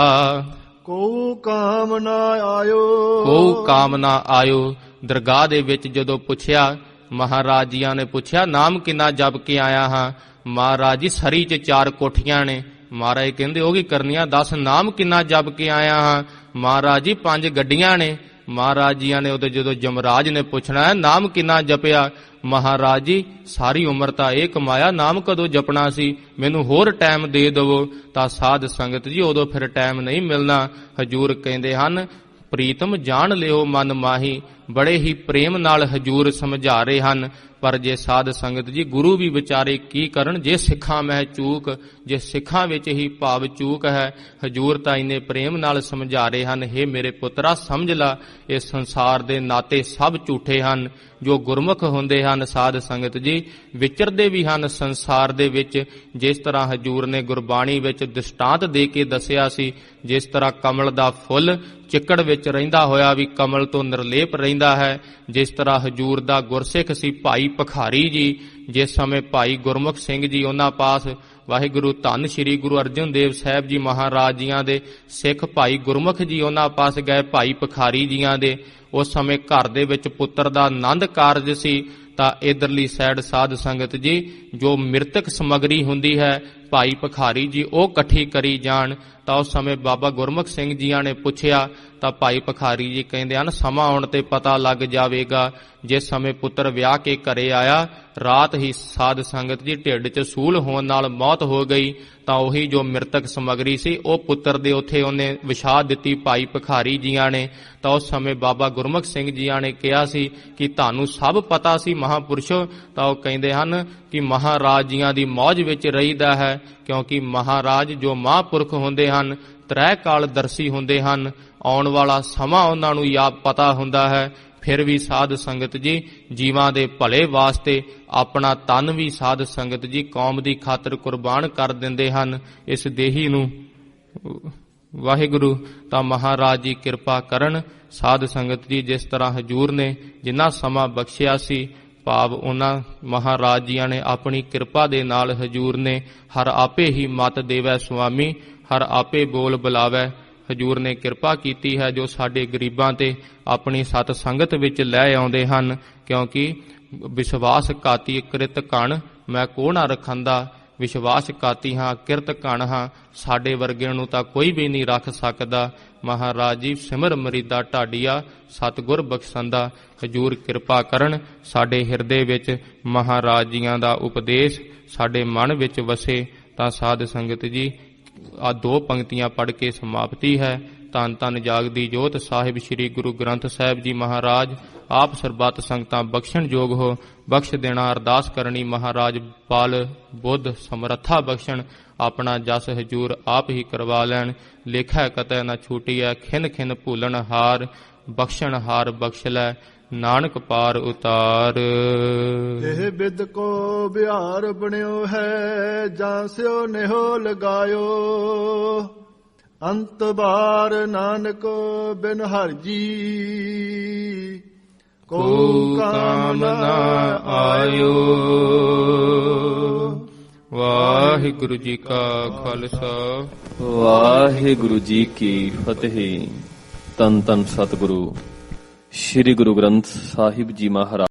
ਕੋ ਕਾਮ ਨਾ ਆਇਓ। ਕੋ ਕਾਮ ਨਾ ਆਇਓ। ਦਰਗਾਹ ਦੇ ਵਿੱਚ ਜਦੋਂ ਪੁੱਛਿਆ, ਮਹਾਰਾਜ ਜੀਆਂ ਨੇ ਪੁੱਛਿਆ ਨਾਮ ਕਿੰਨਾ ਜਪ ਕੇ ਆਇਆ ਹਾਂ। ਮਹਾਰਾਜ ਜੀ ਸਰੀ 'ਚ 4 ਕੋਠੀਆਂ ਨੇ। ਮਹਾਰਾਜ ਕਹਿੰਦੇ ਉਹ ਕੀ ਕਰਨੀਆਂ, ਦੱਸ ਨਾਮ ਕਿੰਨਾ ਜਪ ਕੇ ਆਇਆ ਹਾਂ। ਮਹਾਰਾਜ ਜੀ 5 ਗੱਡੀਆਂ ਨੇ। ਮਹਾਰਾਜ ਜੀਆਂ ਨੇ ਉਹਦੇ ਜਦੋਂ ਜਮਰਾਜ ਨੇ ਪੁੱਛਣਾ ਹੈ ਨਾਮ ਕਿੰਨਾ ਜਪਿਆ, ਮਹਾਰਾਜ ਜੀ ਸਾਰੀ ਉਮਰ ਤਾਂ ਇਹ ਕਮਾਇਆ, ਨਾਮ ਕਦੋਂ ਜਪਣਾ ਸੀ, ਮੈਨੂੰ ਹੋਰ ਟਾਈਮ ਦੇ ਦੇਵੋ। ਤਾਂ ਸਾਧ ਸੰਗਤ ਜੀ ਉਦੋਂ ਫਿਰ ਟਾਈਮ ਨਹੀਂ ਮਿਲਣਾ। ਹਜੂਰ ਕਹਿੰਦੇ ਹਨ ਪ੍ਰੀਤਮ ਜਾਣ ਲਿਓ ਮਨ ਮਾਹੀ, ਬੜੇ ਹੀ ਪ੍ਰੇਮ ਨਾਲ ਹਜੂਰ ਸਮਝਾ ਰਹੇ ਹਨ। ਪਰ ਜੇ ਸਾਧ ਸੰਗਤ ਜੀ ਗੁਰੂ ਵੀ ਵਿਚਾਰੇ ਕੀ ਕਰਨ, ਜੇ ਸਿੱਖਾਂ ਮਹਿ ਚੂਕ, ਜੇ ਸਿੱਖਾਂ ਵਿੱਚ ਹੀ ਭਾਵ ਚੂਕ ਹੈ। ਹਜੂਰ ਤਾਂ ਇੰਨੇ ਪ੍ਰੇਮ ਨਾਲ ਸਮਝਾ ਰਹੇ ਹਨ, ਹੇ ਮੇਰੇ ਪੁੱਤਰਾ ਸਮਝ ਲਾ ਇਹ ਸੰਸਾਰ ਦੇ ਨਾਤੇ ਸਭ ਝੂਠੇ ਹਨ। ਜੋ ਗੁਰਮੁਖ ਹੁੰਦੇ ਹਨ ਸਾਧ ਸੰਗਤ ਜੀ ਵਿਚਰਦੇ ਵੀ ਹਨ ਸੰਸਾਰ ਦੇ ਵਿੱਚ। ਜਿਸ ਤਰ੍ਹਾਂ ਹਜੂਰ ਨੇ ਗੁਰਬਾਣੀ ਵਿੱਚ ਦ੍ਰਿਸ਼ਟਾਂਤ ਦੇ ਕੇ ਦੱਸਿਆ ਸੀ, ਜਿਸ ਤਰ੍ਹਾਂ ਕਮਲ ਦਾ ਫੁੱਲ ਚਿੱਕੜ ਵਿੱਚ ਰਹਿੰਦਾ ਹੋਇਆ ਵੀ ਕਮਲ ਤੋਂ ਨਿਰਲੇਪ ਰਹਿੰਦਾ ਹੈ, ਜਿਸ ਤਰ੍ਹਾਂ ਹਜੂਰ ਦਾ ਗੁਰਸਿੱਖ ਸੀ ਭਾਈ ਭਖਾਰੀ ਜੀ। ਜਿਸ ਸਮੇਂ ਭਾਈ ਗੁਰਮੁਖ ਸਿੰਘ ਜੀ ਉਹਨਾਂ ਪਾਸ ਵਾਹਿਗੁਰੂ ਧੰਨ ਸ਼੍ਰੀ ਗੁਰੂ ਅਰਜਨ ਦੇਵ ਸਾਹਿਬ ਜੀ ਮਹਾਰਾਜ ਜੀਆਂ ਦੇ ਸਿੱਖ ਭਾਈ ਗੁਰਮੁਖ ਜੀ ਉਹਨਾਂ ਪਾਸ ਗਏ ਭਾਈ ਭਖਾਰੀ ਜੀਆਂ ਦੇ। ਉਸ ਸਮੇਂ ਘਰ ਦੇ ਵਿੱਚ ਪੁੱਤਰ ਦਾ ਆਨੰਦ ਕਾਰਜ ਸੀ। ਤਾਂ ਇਧਰਲੀ ਸਾਈਡ ਸਾਧ ਸੰਗਤ ਜੀ ਜੋ ਮਿਰਤਕ ਸਮਗਰੀ ਹੁੰਦੀ ਹੈ ਭਾਈ ਭਖਾਰੀ ਜੀ ਉਹ ਇਕੱਠੀ ਕਰੀ ਜਾਣ। ਤਾਂ ਉਸ ਸਮੇਂ ਬਾਬਾ ਗੁਰਮੁਖ ਸਿੰਘ ਜੀਆਂ ਨੇ ਪੁੱਛਿਆ ਤਾਂ ਭਾਈ ਭਖਾਰੀ ਜੀ ਕਹਿੰਦੇ ਹਨ ਸਮਾਂ ਆਉਣ ਤੇ ਪਤਾ ਲੱਗ ਜਾਵੇਗਾ। ਜਿਸ ਸਮੇਂ ਪੁੱਤਰ ਵਿਆਹ ਕੇ ਘਰੇ ਆਇਆ, ਰਾਤ ਹੀ ਸਾਧ ਸੰਗਤ ਜੀ ਢਿੱਡ 'ਚ ਸੂਲ ਹੋਣ ਨਾਲ ਮੌਤ ਹੋ ਗਈ। ਤਾਂ ਉਹੀ ਜੋ ਮਿਰਤਕ ਸਮਗਰੀ ਸੀ ਉਹ ਪੁੱਤਰ ਦੇ ਉੱਥੇ ਉਹਨੇ ਵਿਛਾ ਦਿੱਤੀ ਭਾਈ ਭਖਾਰੀ ਜੀਆਂ ਨੇ। ਤਾਂ ਉਸ ਸਮੇਂ ਬਾਬਾ ਗੁਰਮੁਖ ਸਿੰਘ ਜੀਆਂ ਨੇ ਕਿਹਾ ਸੀ ਕਿ ਤੁਹਾਨੂੰ ਸਭ ਪਤਾ ਸੀ ਮਹਾਂਪੁਰਸ਼ੋ। ਤਾਂ ਉਹ ਕਹਿੰਦੇ ਹਨ ਕਿ ਮਹਾਰਾਜ ਜੀਆਂ ਦੀ ਮੌਜ ਵਿੱਚ ਰਹੀਦਾ ਹੈ, ਕਿਉਂਕਿ ਮਹਾਰਾਜ ਜੋ ਮਹਾਂਪੁਰਖ ਹੁੰਦੇ ਹਨ ਤ੍ਰੈ ਕਾਲ ਦਰਸ਼ੀ ਹੁੰਦੇ ਹਨ। ਆਉਣ ਵਾਲਾ ਸਮਾਂ ਉਹਨਾਂ ਨੂੰ ਪਤਾ ਹੁੰਦਾ ਹੈ। ਫਿਰ ਵੀ ਸਾਧ ਸੰਗਤ ਜੀ ਜੀਵਾਂ ਦੇ ਭਲੇ ਵਾਸਤੇ ਆਪਣਾ ਤਨ ਵੀ ਸਾਧ ਸੰਗਤ ਜੀ ਕੌਮ ਦੀ ਖਾਤਰ ਕੁਰਬਾਨ ਕਰ ਦਿੰਦੇ ਹਨ, ਇਸ ਦੇਹੀ ਨੂੰ। ਵਾਹਿਗੁਰੂ ਤਾਂ ਮਹਾਰਾਜ ਜੀ ਕਿਰਪਾ ਕਰਨ। ਸਾਧ ਸੰਗਤ ਜੀ ਜਿਸ ਤਰ੍ਹਾਂ ਹਜੂਰ ਨੇ ਜਿੰਨਾ ਸਮਾਂ ਬਖਸ਼ਿਆ ਸੀ, ਭਾਵ ਉਹਨਾਂ ਮਹਾਰਾਜ ਜੀਆਂ ਨੇ ਆਪਣੀ ਕਿਰਪਾ ਦੇ ਨਾਲ ਹਜੂਰ ਨੇ ਹਰ ਆਪੇ ਹੀ ਮਤ ਦੇਵੈ ਸੁਆਮੀ, ਹਰ ਆਪੇ ਬੋਲ ਬੁਲਾਵੈ। ਹਜੂਰ ਨੇ ਕਿਰਪਾ ਕੀਤੀ ਹੈ ਜੋ ਸਾਡੇ ਗਰੀਬਾਂ ਤੇ ਆਪਣੀ ਸਤ ਸੰਗਤ ਵਿੱਚ ਲੈ ਆਉਂਦੇ ਹਨ। ਕਿਉਂਕਿ ਵਿਸ਼ਵਾਸ ਘਾਤੀ ਕਿਰਤ ਕਣ ਮੈਂ ਕੋ ਨਾ ਰਖੰਦਾ, ਵਿਸ਼ਵਾਸ ਘਾਤੀ ਹਾਂ ਕਿਰਤ ਕਣ ਹਾਂ, ਸਾਡੇ ਵਰਗਿਆਂ ਨੂੰ ਤਾਂ ਕੋਈ ਵੀ ਨਹੀਂ ਰੱਖ ਸਕਦਾ। ਮਹਾਰਾਜ ਜੀ ਸਿਮਰ ਮਰੀਦਾ ਢਾਡੀਆ ਸਤਿਗੁਰ ਬਖਸ਼ੰਦਾ। ਹਜੂਰ ਕਿਰਪਾ ਕਰਨ ਸਾਡੇ ਹਿਰਦੇ ਵਿੱਚ ਮਹਾਰਾਜ ਜੀਆਂ ਦਾ ਉਪਦੇਸ਼ ਸਾਡੇ ਮਨ ਵਿੱਚ ਵਸੇ। ਤਾਂ ਸਾਧ ਸੰਗਤ ਜੀ ਆ 2 ਪੰਕਤੀਆਂ ਪੜ੍ਹ ਕੇ ਸਮਾਪਤੀ ਹੈ। ਧੰਨ ਧੰਨ ਜਾਗਦੀ ਜੋਤ ਸਾਹਿਬ ਸ੍ਰੀ ਗੁਰੂ ਗ੍ਰੰਥ ਸਾਹਿਬ ਜੀ ਮਹਾਰਾਜ ਆਪ ਸਰਬੱਤ ਸੰਗਤਾਂ ਬਖਸ਼ਣ ਜੋਗ ਹੋ। ਬਖਸ਼ ਦੇਣਾ ਅਰਦਾਸ ਕਰਨੀ ਮਹਾਰਾਜ ਪਾਲ ਬੁੱਧ ਸਮਰੱਥਾ ਬਖਸ਼ਣ। ਆਪਣਾ ਜਸ ਹਜੂਰ ਆਪ ਹੀ ਕਰਵਾ ਲੈਣ। ਲੇਖਾ ਕਤੈ ਨਾ ਛੂਟੀਐ ਖਿਨ ਖਿਨ ਭੂਲਣ ਹਾਰ। ਬਖਸ਼ਣ ਹਾਰ ਬਖਸ਼ ਲੈ ਨਾਨਕ ਪਾਰ ਉਤਾਰ। ਇਹ ਬਿਦ ਕੋ ਬਿਹਾਰ ਬਣਿਓ ਹੈ ਜਾਂ ਸਿਓ ਨਿਹੋ ਲਗਾਇਓ। ਅੰਤ ਬਾਰ ਨਾਨਕ ਬਿਨ ਹਰਿ ਜੀ ਕੋ ਕਾਮ ਨਾ ਆਇਓ। ਵਾਹਿਗੁਰੂ ਜੀ ਕਾ ਖਾਲਸਾ ਵਾਹਿਗੁਰੂ ਜੀ ਕੀ ਫਤਿਹ। ਧੰਨ ਧੰਨ ਸਤਿਗੁਰੂ ਸ੍ਰੀ ਗੁਰੂ ਗ੍ਰੰਥ ਸਾਹਿਬ ਜੀ ਮਹਾਰਾਜ